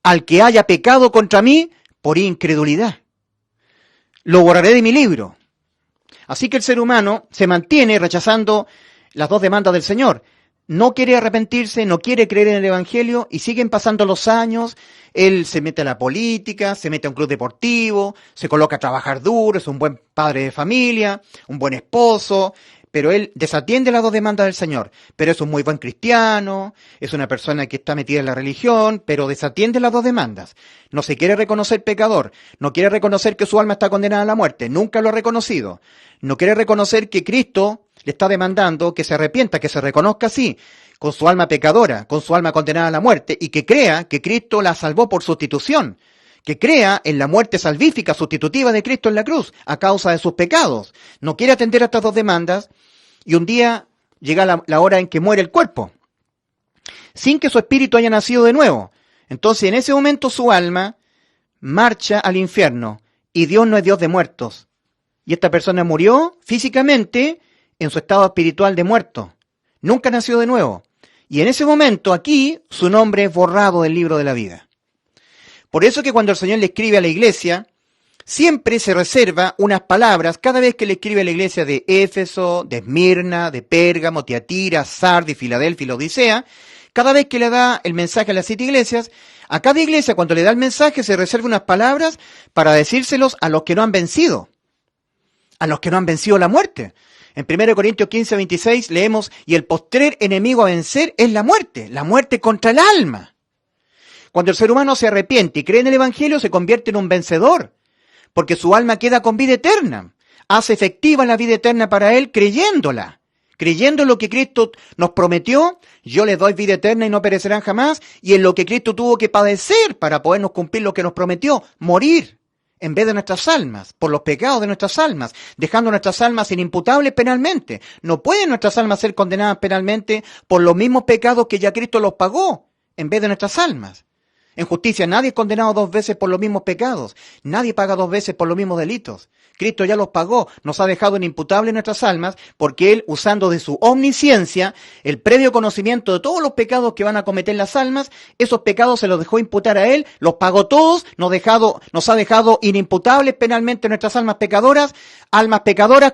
al que haya pecado contra mí por incredulidad, lo borraré de mi libro. Así que el ser humano se mantiene rechazando las dos demandas del Señor. No quiere arrepentirse, no quiere creer en el Evangelio y siguen pasando los años. Él se mete a la política, se mete a un club deportivo, se coloca a trabajar duro, es un buen padre de familia, un buen esposo, pero él desatiende las dos demandas del Señor. Pero es un muy buen cristiano, es una persona que está metida en la religión, pero desatiende las dos demandas. No se quiere reconocer pecador, no quiere reconocer que su alma está condenada a la muerte, nunca lo ha reconocido. No quiere reconocer que Cristo le está demandando que se arrepienta, que se reconozca así, con su alma pecadora, con su alma condenada a la muerte, y que crea que Cristo la salvó por sustitución, que crea en la muerte salvífica sustitutiva de Cristo en la cruz, a causa de sus pecados. No quiere atender a estas dos demandas, y un día llega la hora en que muere el cuerpo, sin que su espíritu haya nacido de nuevo. Entonces, en ese momento su alma marcha al infierno, y Dios no es Dios de muertos. Y esta persona murió físicamente en su estado espiritual de muerto. Nunca nació de nuevo. Y en ese momento, aquí, su nombre es borrado del libro de la vida. Por eso que cuando el Señor le escribe a la iglesia, siempre se reserva unas palabras, cada vez que le escribe a la iglesia de Éfeso, de Esmirna, de Pérgamo, Tiatira, Sardis, Filadelfia y la Odisea, cada vez que le da el mensaje a las 7 iglesias, a cada iglesia cuando le da el mensaje se reserva unas palabras para decírselos a los que no han vencido, a los que no han vencido la muerte. En 1 Corintios 15:26 leemos, y el postrer enemigo a vencer es la muerte contra el alma. Cuando el ser humano se arrepiente y cree en el Evangelio, se convierte en un vencedor, porque su alma queda con vida eterna. Hace efectiva la vida eterna para él creyéndola, creyendo en lo que Cristo nos prometió. Yo les doy vida eterna y no perecerán jamás, y en lo que Cristo tuvo que padecer para podernos cumplir lo que nos prometió, morir en vez de nuestras almas, por los pecados de nuestras almas, dejando nuestras almas inimputables penalmente. No pueden nuestras almas ser condenadas penalmente por los mismos pecados que ya Cristo los pagó, en vez de nuestras almas. En justicia nadie es condenado 2 veces por los mismos pecados, nadie paga 2 veces por los mismos delitos. Cristo ya los pagó, nos ha dejado inimputables nuestras almas, porque Él, usando de su omnisciencia, el previo conocimiento de todos los pecados que van a cometer las almas, esos pecados se los dejó imputar a Él, los pagó todos, nos ha dejado inimputables penalmente nuestras almas pecadoras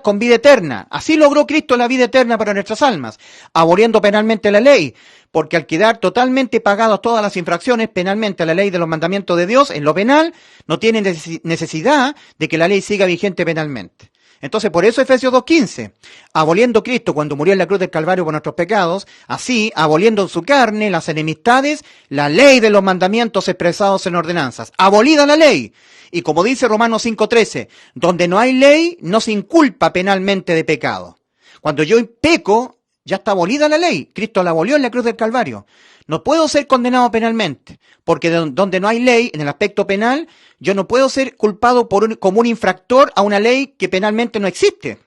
con vida eterna. Así logró Cristo la vida eterna para nuestras almas, aboliendo penalmente la ley, porque al quedar totalmente pagadas todas las infracciones penalmente a la ley de los mandamientos de Dios, en lo penal, no tiene necesidad de que la ley siga vigente penalmente. Entonces, por eso Efesios 2:15, aboliendo Cristo cuando murió en la cruz del Calvario por nuestros pecados, así, aboliendo en su carne las enemistades, la ley de los mandamientos expresados en ordenanzas. Abolida la ley. Y como dice Romanos 5:13, donde no hay ley, no se inculpa penalmente de pecado. Cuando yo peco, ya está abolida la ley. Cristo la abolió en la cruz del Calvario. No puedo ser condenado penalmente, porque donde no hay ley, en el aspecto penal, yo no puedo ser culpado como un infractor a una ley que penalmente no existe.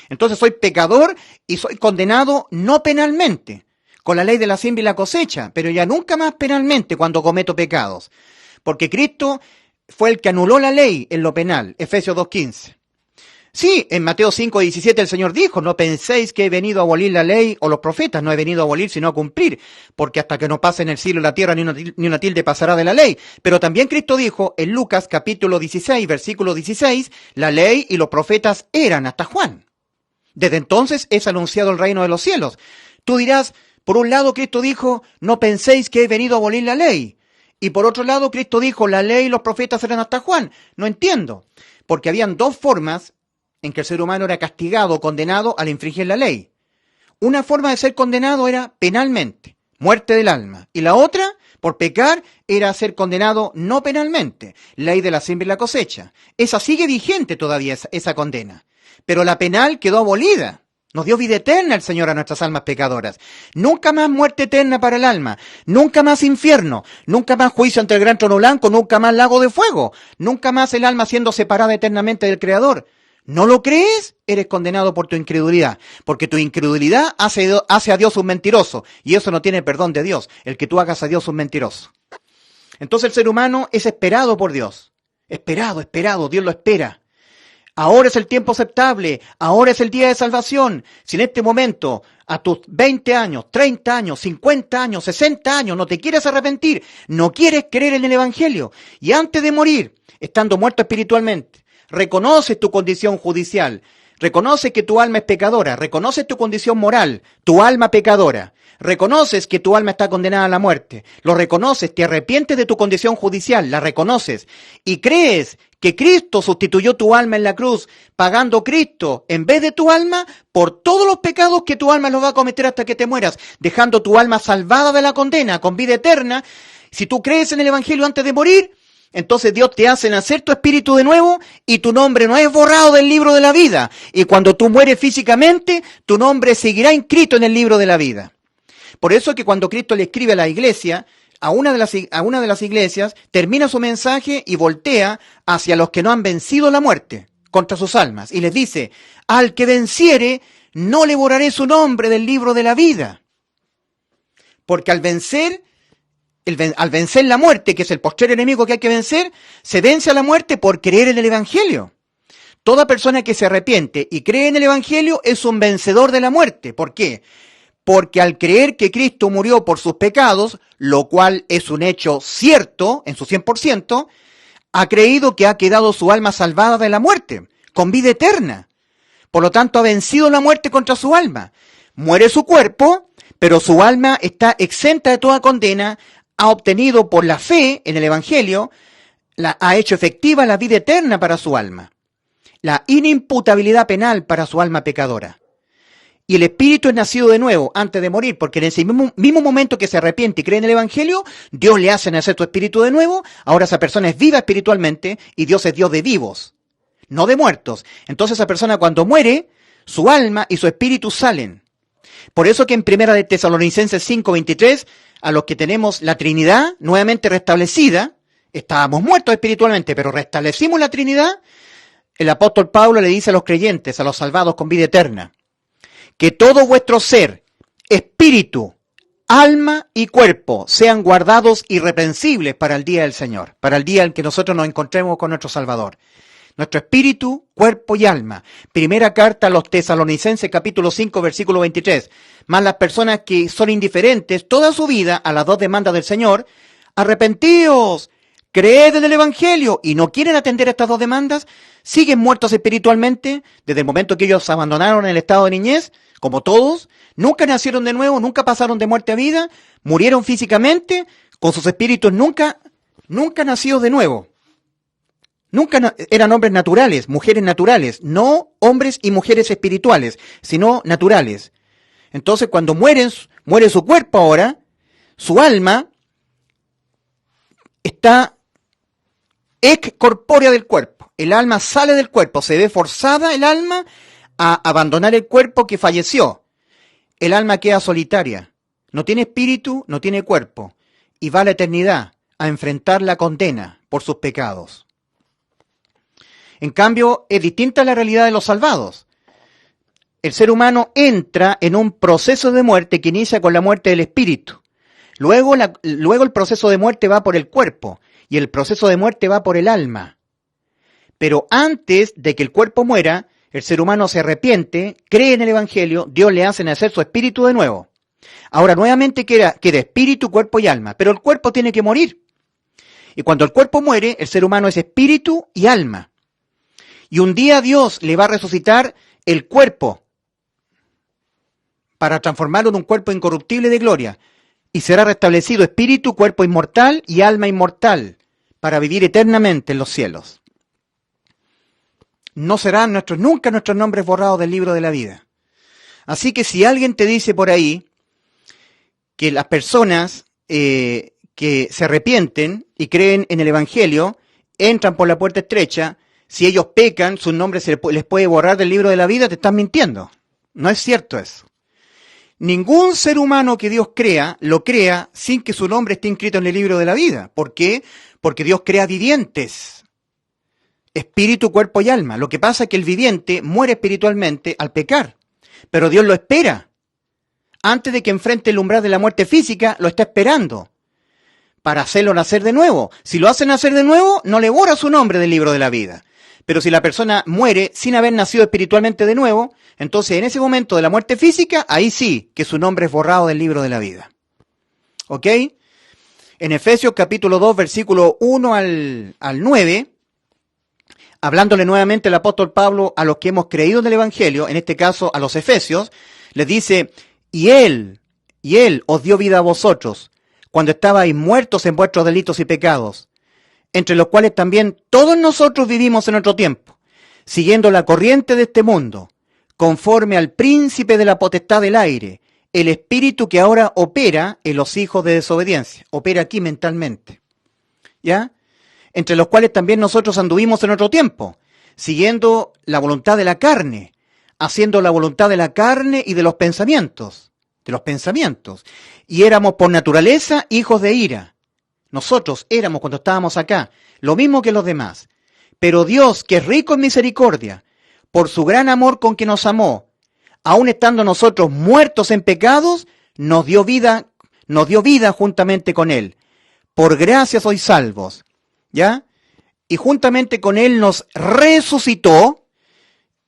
Entonces soy pecador y soy condenado no penalmente, con la ley de la siembra y la cosecha, pero ya nunca más penalmente cuando cometo pecados. Porque Cristo fue el que anuló la ley en lo penal, Efesios 2:15. Sí, en Mateo 5:17 el Señor dijo, no penséis que he venido a abolir la ley o los profetas, no he venido a abolir sino a cumplir, porque hasta que no pase en el cielo y la tierra ni una tilde pasará de la ley. Pero también Cristo dijo en Lucas capítulo 16, versículo 16, la ley y los profetas eran hasta Juan. Desde entonces es anunciado el reino de los cielos. Tú dirás, por un lado Cristo dijo, no penséis que he venido a abolir la ley. Y por otro lado Cristo dijo, la ley y los profetas eran hasta Juan. No entiendo, porque habían dos formas en que el ser humano era castigado o condenado al infringir la ley. Una forma de ser condenado era penalmente, muerte del alma. Y la otra, por pecar, era ser condenado no penalmente, ley de la siembra y la cosecha. Esa sigue vigente todavía, esa condena. Pero la penal quedó abolida. Nos dio vida eterna el Señor a nuestras almas pecadoras. Nunca más muerte eterna para el alma. Nunca más infierno. Nunca más juicio ante el gran trono blanco. Nunca más lago de fuego. Nunca más el alma siendo separada eternamente del Creador. ¿No lo crees? Eres condenado por tu incredulidad. Porque tu incredulidad hace a Dios un mentiroso. Y eso no tiene perdón de Dios. El que tú hagas a Dios un mentiroso. Entonces el ser humano es esperado por Dios. Esperado. Dios lo espera. Ahora es el tiempo aceptable, ahora es el día de salvación. Si en este momento, a tus 20 años, 30 años, 50 años, 60 años, no te quieres arrepentir, no quieres creer en el Evangelio, y antes de morir, estando muerto espiritualmente, reconoces tu condición judicial, reconoces que tu alma es pecadora, reconoces tu condición moral, tu alma pecadora, reconoces que tu alma está condenada a la muerte, lo reconoces, te arrepientes de tu condición judicial, la reconoces, y crees que Cristo sustituyó tu alma en la cruz, pagando Cristo en vez de tu alma por todos los pecados que tu alma los va a cometer hasta que te mueras, dejando tu alma salvada de la condena, con vida eterna. Si tú crees en el Evangelio antes de morir, entonces Dios te hace nacer tu espíritu de nuevo y tu nombre no es borrado del libro de la vida. Y cuando tú mueres físicamente, tu nombre seguirá inscrito en el libro de la vida. Por eso que cuando Cristo le escribe a la iglesia, a una de las iglesias, termina su mensaje y voltea hacia los que no han vencido la muerte contra sus almas. Y les dice, al que venciere, no le borraré su nombre del libro de la vida. Porque al vencer la muerte, que es el postrer enemigo que hay que vencer, se vence a la muerte por creer en el Evangelio. Toda persona que se arrepiente y cree en el Evangelio es un vencedor de la muerte. ¿Por qué? Porque al creer que Cristo murió por sus pecados, lo cual es un hecho cierto, en su 100%, ha creído que ha quedado su alma salvada de la muerte, con vida eterna. Por lo tanto, ha vencido la muerte contra su alma. Muere su cuerpo, pero su alma está exenta de toda condena, ha obtenido por la fe en el Evangelio, ha hecho efectiva la vida eterna para su alma, la inimputabilidad penal para su alma pecadora. Y el espíritu es nacido de nuevo antes de morir, porque en ese mismo momento que se arrepiente y cree en el Evangelio, Dios le hace nacer tu espíritu de nuevo, ahora esa persona es viva espiritualmente y Dios es Dios de vivos, no de muertos. Entonces esa persona cuando muere, su alma y su espíritu salen. Por eso que en Primera de Tesalonicenses 5:23, a los que tenemos la Trinidad nuevamente restablecida, estábamos muertos espiritualmente, pero restablecimos la Trinidad, el apóstol Pablo le dice a los creyentes, a los salvados con vida eterna, que todo vuestro ser, espíritu, alma y cuerpo sean guardados irreprensibles para el día del Señor, para el día en que nosotros nos encontremos con nuestro Salvador. Nuestro espíritu, cuerpo y alma. Primera carta a los Tesalonicenses, capítulo 5, versículo 23. Más las personas que son indiferentes toda su vida a las dos demandas del Señor, arrepentíos, creed en el Evangelio y no quieren atender estas dos demandas, siguen muertos espiritualmente desde el momento que ellos abandonaron el estado de niñez, como todos, nunca nacieron de nuevo, nunca pasaron de muerte a vida, murieron físicamente, con sus espíritus nunca nacidos de nuevo. Nunca eran hombres naturales, mujeres naturales, no hombres y mujeres espirituales, sino naturales. Entonces cuando muere su cuerpo ahora, su alma está excorpórea del cuerpo. El alma sale del cuerpo, se ve forzada el alma a abandonar el cuerpo que falleció. El alma queda solitaria, no tiene espíritu, no tiene cuerpo, y va a la eternidad a enfrentar la condena por sus pecados. En cambio, es distinta la realidad de los salvados. el ser humano entra en un proceso de muerte que inicia con la muerte del espíritu. Luego el proceso de muerte va por el cuerpo y el proceso de muerte va por el alma. Pero antes de que el cuerpo muera, el ser humano se arrepiente, cree en el Evangelio, Dios le hace nacer su espíritu de nuevo. Ahora nuevamente queda espíritu, cuerpo y alma, pero el cuerpo tiene que morir. Y cuando el cuerpo muere, el ser humano es espíritu y alma. Y un día Dios le va a resucitar el cuerpo para transformarlo en un cuerpo incorruptible de gloria. Y será restablecido espíritu, cuerpo inmortal y alma inmortal para vivir eternamente en los cielos. No serán nunca nuestros nombres borrados del libro de la vida. Así que si alguien te dice por ahí que las personas que se arrepienten y creen en el Evangelio entran por la puerta estrecha, si ellos pecan, sus nombres les puede borrar del libro de la vida, te están mintiendo. No es cierto eso. Ningún ser humano que Dios crea, lo crea sin que su nombre esté inscrito en el libro de la vida. ¿Por qué? Porque Dios crea vivientes. Espíritu, cuerpo y alma. Lo que pasa es que el viviente muere espiritualmente al pecar. Pero Dios lo espera. Antes de que enfrente el umbral de la muerte física, lo está esperando. Para hacerlo nacer de nuevo. Si lo hace nacer de nuevo, no le borra su nombre del libro de la vida. Pero si la persona muere sin haber nacido espiritualmente de nuevo, entonces en ese momento de la muerte física, ahí sí que su nombre es borrado del libro de la vida. ¿Ok? En Efesios capítulo 2, versículo 1 al 9, hablándole nuevamente el apóstol Pablo a los que hemos creído en el Evangelio, en este caso a los Efesios, les dice, y Él os dio vida a vosotros, cuando estabais muertos en vuestros delitos y pecados, entre los cuales también todos nosotros vivimos en otro tiempo, siguiendo la corriente de este mundo, conforme al príncipe de la potestad del aire, el espíritu que ahora opera en los hijos de desobediencia, opera aquí mentalmente, ¿ya? Entre los cuales también nosotros anduvimos en otro tiempo, siguiendo la voluntad de la carne, haciendo la voluntad de la carne y de los pensamientos, y éramos por naturaleza hijos de ira. Nosotros éramos cuando estábamos acá, lo mismo que los demás. Pero Dios, que es rico en misericordia, por su gran amor con que nos amó, aun estando nosotros muertos en pecados, nos dio vida juntamente con Él. Por gracia sois salvos, ¿ya? Y juntamente con Él nos resucitó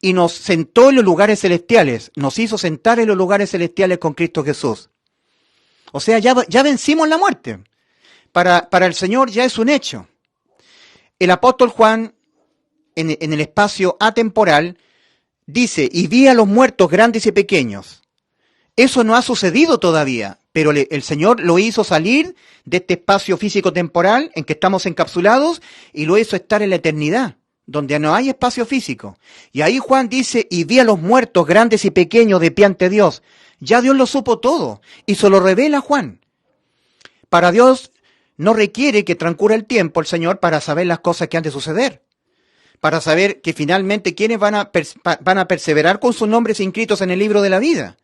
y nos sentó en los lugares celestiales, nos hizo sentar en los lugares celestiales con Cristo Jesús. O sea, ya vencimos la muerte. Para el Señor ya es un hecho. El apóstol Juan, en el espacio atemporal, dice, y vi a los muertos grandes y pequeños. Eso no ha sucedido todavía, pero el Señor lo hizo salir de este espacio físico-temporal en que estamos encapsulados y lo hizo estar en la eternidad, donde no hay espacio físico. Y ahí Juan dice, y vi a los muertos grandes y pequeños de pie ante Dios. Ya Dios lo supo todo y se lo revela a Juan. Para Dios no requiere que transcurra el tiempo el Señor para saber las cosas que han de suceder. Para saber que finalmente quienes van a perseverar con sus nombres inscritos en el libro de la vida.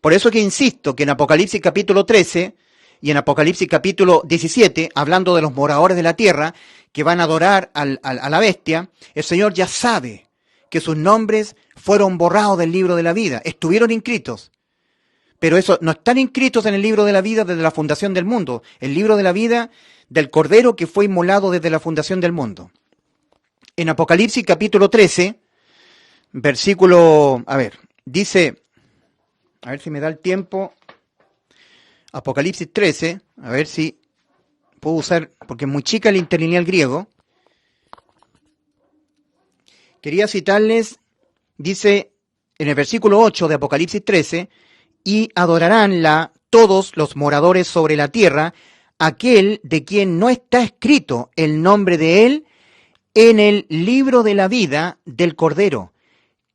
Por eso que insisto que en Apocalipsis capítulo 13 y en Apocalipsis capítulo 17, hablando de los moradores de la tierra que van a adorar a la bestia, el Señor ya sabe que sus nombres fueron borrados del libro de la vida, estuvieron inscritos. Pero eso no están inscritos en el libro de la vida desde la fundación del mundo, el libro de la vida del Cordero que fue inmolado desde la fundación del mundo. En Apocalipsis capítulo 13, versículo, dice, a ver si me da el tiempo, Apocalipsis 13, a ver si puedo usar, porque es muy chica el interlineal griego. Quería citarles, dice en el versículo 8 de Apocalipsis 13, y adoraránla todos los moradores sobre la tierra, aquel de quien no está escrito el nombre de él en el libro de la vida del Cordero.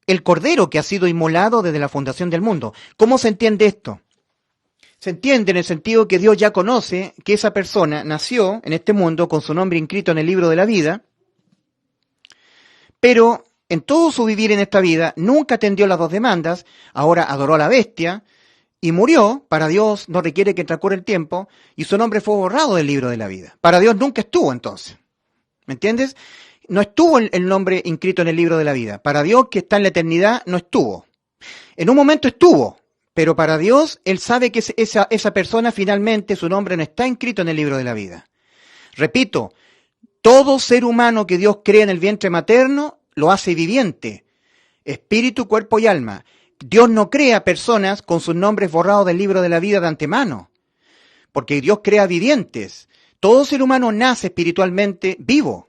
El Cordero que ha sido inmolado desde la fundación del mundo. ¿Cómo se entiende esto? Se entiende en el sentido que Dios ya conoce que esa persona nació en este mundo con su nombre inscrito en el libro de la vida, pero en todo su vivir en esta vida nunca atendió las dos demandas, ahora adoró a la bestia y murió. Para Dios no requiere que transcurra el tiempo y su nombre fue borrado del libro de la vida. Para Dios nunca estuvo entonces. ¿Me entiendes? No estuvo el nombre inscrito en el libro de la vida. Para Dios, que está en la eternidad, no estuvo. En un momento estuvo, pero para Dios, Él sabe que esa persona finalmente, su nombre no está inscrito en el libro de la vida. Repito, todo ser humano que Dios crea en el vientre materno lo hace viviente, espíritu, cuerpo y alma. Dios no crea personas con sus nombres borrados del libro de la vida de antemano, porque Dios crea vivientes. Todo ser humano nace espiritualmente vivo,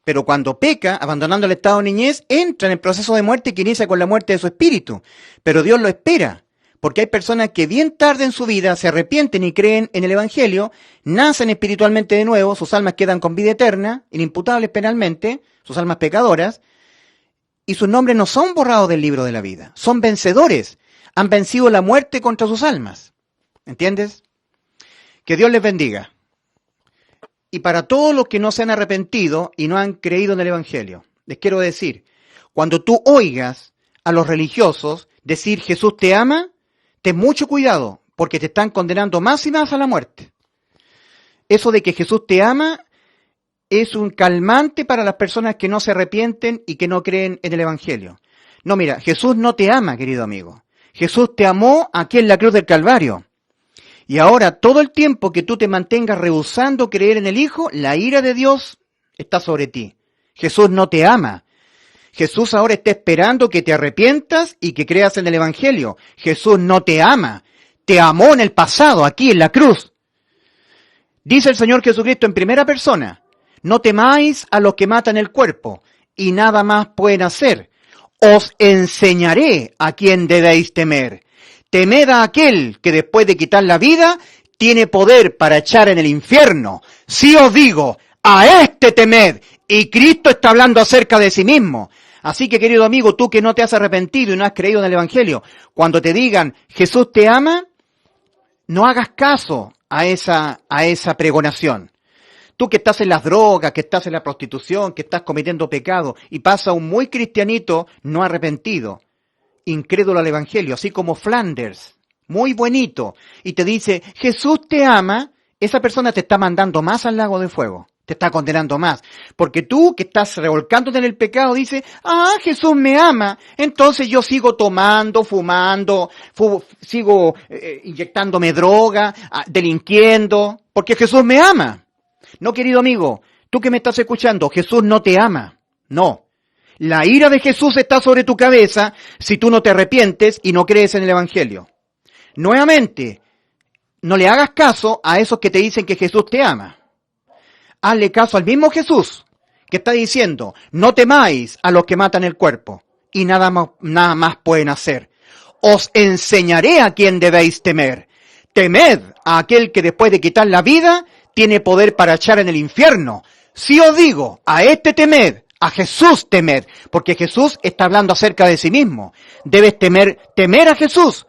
pero cuando peca, abandonando el estado de niñez, entra en el proceso de muerte que inicia con la muerte de su espíritu. Pero Dios lo espera, porque hay personas que bien tarde en su vida se arrepienten y creen en el Evangelio, nacen espiritualmente de nuevo, sus almas quedan con vida eterna, inimputables penalmente, sus almas pecadoras, y sus nombres no son borrados del libro de la vida, son vencedores, han vencido la muerte contra sus almas. ¿Entiendes? Que Dios les bendiga. Y para todos los que no se han arrepentido y no han creído en el Evangelio, les quiero decir, cuando tú oigas a los religiosos decir Jesús te ama, ten mucho cuidado, porque te están condenando más y más a la muerte. Eso de que Jesús te ama es un calmante para las personas que no se arrepienten y que no creen en el Evangelio. No, mira, Jesús no te ama, querido amigo. Jesús te amó aquí en la cruz del Calvario. Y ahora, todo el tiempo que tú te mantengas rehusando creer en el Hijo, la ira de Dios está sobre ti. Jesús no te ama. Jesús ahora está esperando que te arrepientas y que creas en el Evangelio. Jesús no te ama. Te amó en el pasado, aquí en la cruz. Dice el Señor Jesucristo en primera persona, no temáis a los que matan el cuerpo, y nada más pueden hacer. Os enseñaré a quién debéis temer. Temed a aquel que después de quitar la vida, tiene poder para echar en el infierno. Sí os digo, a este temed. Y Cristo está hablando acerca de sí mismo. Así que, querido amigo, tú que no te has arrepentido y no has creído en el Evangelio, cuando te digan, Jesús te ama, no hagas caso a esa pregonación. Tú que estás en las drogas, que estás en la prostitución, que estás cometiendo pecado, y pasa un muy cristianito no arrepentido, incrédulo al Evangelio, así como Flanders, muy buenito, y te dice, Jesús te ama, esa persona te está mandando más al lago de fuego, te está condenando más, porque tú que estás revolcándote en el pecado dices, Jesús me ama, entonces yo sigo tomando, fumando, sigo inyectándome droga, delinquiendo, porque Jesús me ama. No, querido amigo, tú que me estás escuchando, Jesús no te ama, no. La ira de Jesús está sobre tu cabeza si tú no te arrepientes y no crees en el Evangelio. Nuevamente, no le hagas caso a esos que te dicen que Jesús te ama. Hazle caso al mismo Jesús que está diciendo, no temáis a los que matan el cuerpo y nada más pueden hacer. Os enseñaré a quién debéis temer. Temed a aquel que después de quitar la vida tiene poder para echar en el infierno. Si os digo, a este temed, a Jesús temed, porque Jesús está hablando acerca de sí mismo. Debes temer a Jesús.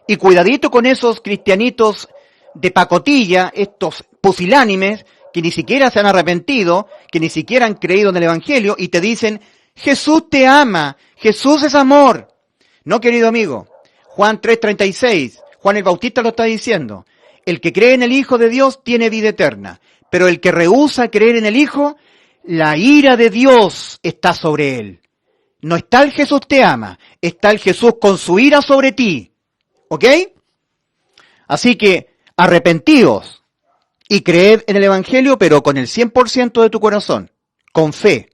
Y cuidadito con esos cristianitos de pacotilla, estos pusilánimes, que ni siquiera se han arrepentido, que ni siquiera han creído en el Evangelio, y te dicen, Jesús te ama, Jesús es amor. No, querido amigo, Juan 3:36, Juan el Bautista lo está diciendo, el que cree en el Hijo de Dios tiene vida eterna, pero el que rehúsa creer en el Hijo, la ira de Dios está sobre él. No está el Jesús te ama, está el Jesús con su ira sobre ti. ¿Ok? Así que arrepentíos y creed en el Evangelio, pero con el 100% de tu corazón, con fe.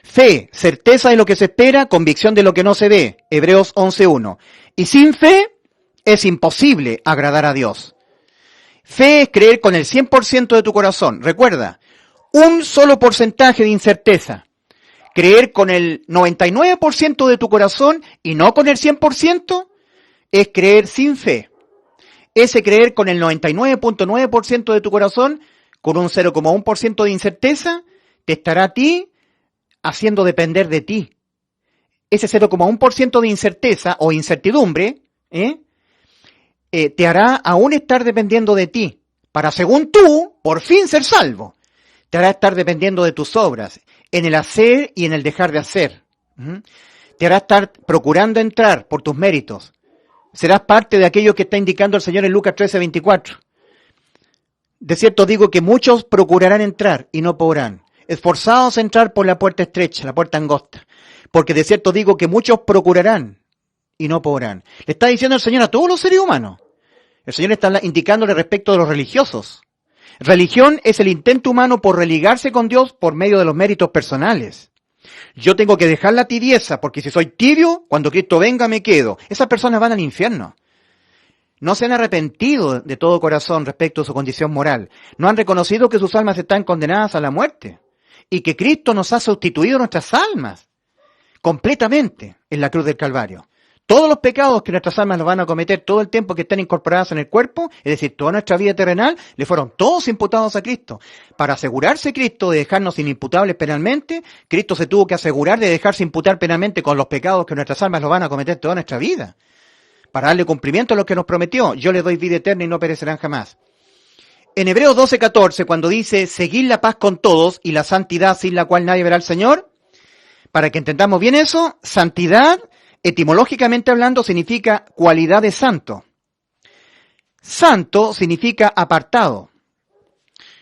Fe, certeza de lo que se espera, convicción de lo que no se ve. Hebreos 11:1. Y sin fe es imposible agradar a Dios. Fe es creer con el 100% de tu corazón. Recuerda, un solo porcentaje de incerteza. Creer con el 99% de tu corazón y no con el 100% es creer sin fe. Ese creer con el 99.9% de tu corazón, con un 0,1% de incerteza, te estará a ti haciendo depender de ti. Ese 0,1% de incerteza o incertidumbre, te hará aún estar dependiendo de ti, para según tú, por fin ser salvo. Te hará estar dependiendo de tus obras, en el hacer y en el dejar de hacer. Te hará estar procurando entrar por tus méritos. Serás parte de aquello que está indicando el Señor en Lucas 13:24. De cierto digo que muchos procurarán entrar y no podrán. Esforzados a entrar por la puerta estrecha, la puerta angosta. Porque de cierto digo que muchos procurarán y no podrán. Le está diciendo el Señor a todos los seres humanos. El Señor está indicándole respecto de los religiosos. Religión es el intento humano por religarse con Dios por medio de los méritos personales. Yo tengo que dejar la tibieza, porque si soy tibio, cuando Cristo venga me quedo. Esas personas van al infierno. No se han arrepentido de todo corazón respecto a su condición moral. No han reconocido que sus almas están condenadas a la muerte y que Cristo nos ha sustituido nuestras almas completamente en la cruz del Calvario. Todos los pecados que nuestras almas los van a cometer todo el tiempo que estén incorporadas en el cuerpo, es decir, toda nuestra vida terrenal, le fueron todos imputados a Cristo. Para asegurarse Cristo de dejarnos inimputables penalmente, Cristo se tuvo que asegurar de dejarse imputar penalmente con los pecados que nuestras almas los van a cometer toda nuestra vida. Para darle cumplimiento a lo que nos prometió, yo les doy vida eterna y no perecerán jamás. En Hebreos 12:14, cuando dice, seguid la paz con todos y la santidad sin la cual nadie verá al Señor, para que entendamos bien eso, santidad, etimológicamente hablando, significa cualidad de santo. Santo significa apartado.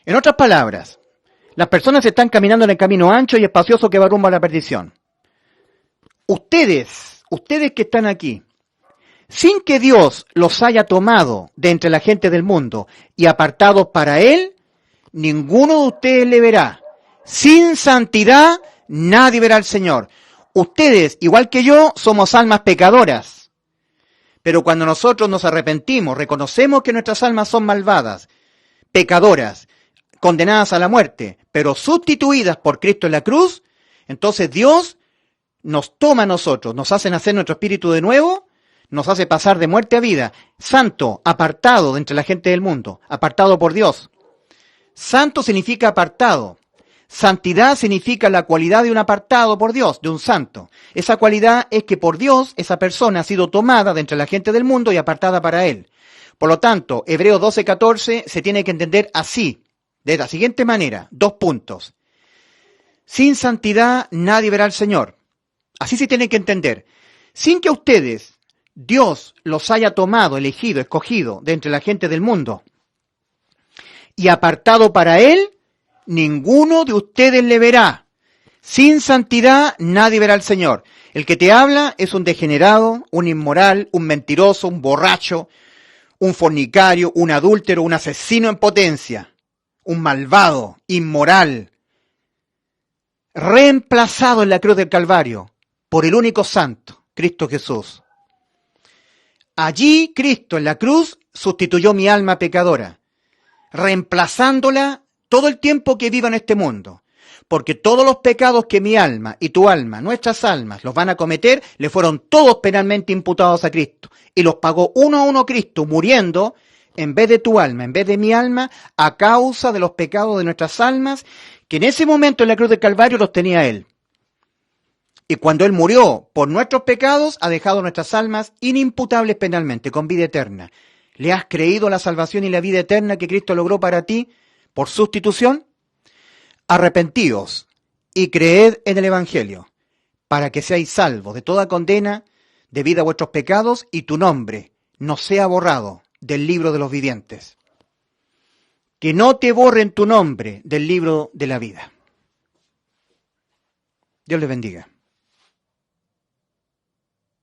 En otras palabras, las personas están caminando en el camino ancho y espacioso que va rumbo a la perdición. Ustedes que están aquí, sin que Dios los haya tomado de entre la gente del mundo y apartados para Él, ninguno de ustedes le verá. Sin santidad, nadie verá al Señor. Ustedes, igual que yo, somos almas pecadoras. Pero cuando nosotros nos arrepentimos, reconocemos que nuestras almas son malvadas, pecadoras, condenadas a la muerte, pero sustituidas por Cristo en la cruz, entonces Dios nos toma a nosotros, nos hace nacer nuestro espíritu de nuevo, nos hace pasar de muerte a vida, santo, apartado de entre la gente del mundo, apartado por Dios. Santo significa apartado. Santidad significa la cualidad de un apartado por Dios, de un santo. Esa cualidad es que por Dios esa persona ha sido tomada de entre la gente del mundo y apartada para Él. Por lo tanto, Hebreos 12:14 se tiene que entender así, de la siguiente manera, 2 puntos. Sin santidad nadie verá al Señor. Así se tiene que entender. Sin que ustedes, Dios los haya tomado, elegido, escogido de entre la gente del mundo y apartado para Él, ninguno de ustedes le verá. Sin santidad nadie verá al Señor. El que te habla es un degenerado, un inmoral, un mentiroso, un borracho, un fornicario, un adúltero, un asesino en potencia, un malvado, inmoral, reemplazado en la cruz del Calvario por el único santo, Cristo Jesús. Allí Cristo en la cruz sustituyó mi alma pecadora, reemplazándola todo el tiempo que viva en este mundo. Porque todos los pecados que mi alma y tu alma, nuestras almas, los van a cometer, le fueron todos penalmente imputados a Cristo. Y los pagó uno a uno Cristo, muriendo en vez de tu alma, en vez de mi alma, a causa de los pecados de nuestras almas, que en ese momento en la cruz del Calvario los tenía Él. Y cuando Él murió por nuestros pecados, ha dejado nuestras almas inimputables penalmente, con vida eterna. ¿Le has creído la salvación y la vida eterna que Cristo logró para ti por sustitución? Arrepentíos y creed en el Evangelio, para que seáis salvos de toda condena debido a vuestros pecados y tu nombre no sea borrado del libro de los vivientes. Que no te borren tu nombre del libro de la vida. Dios les bendiga.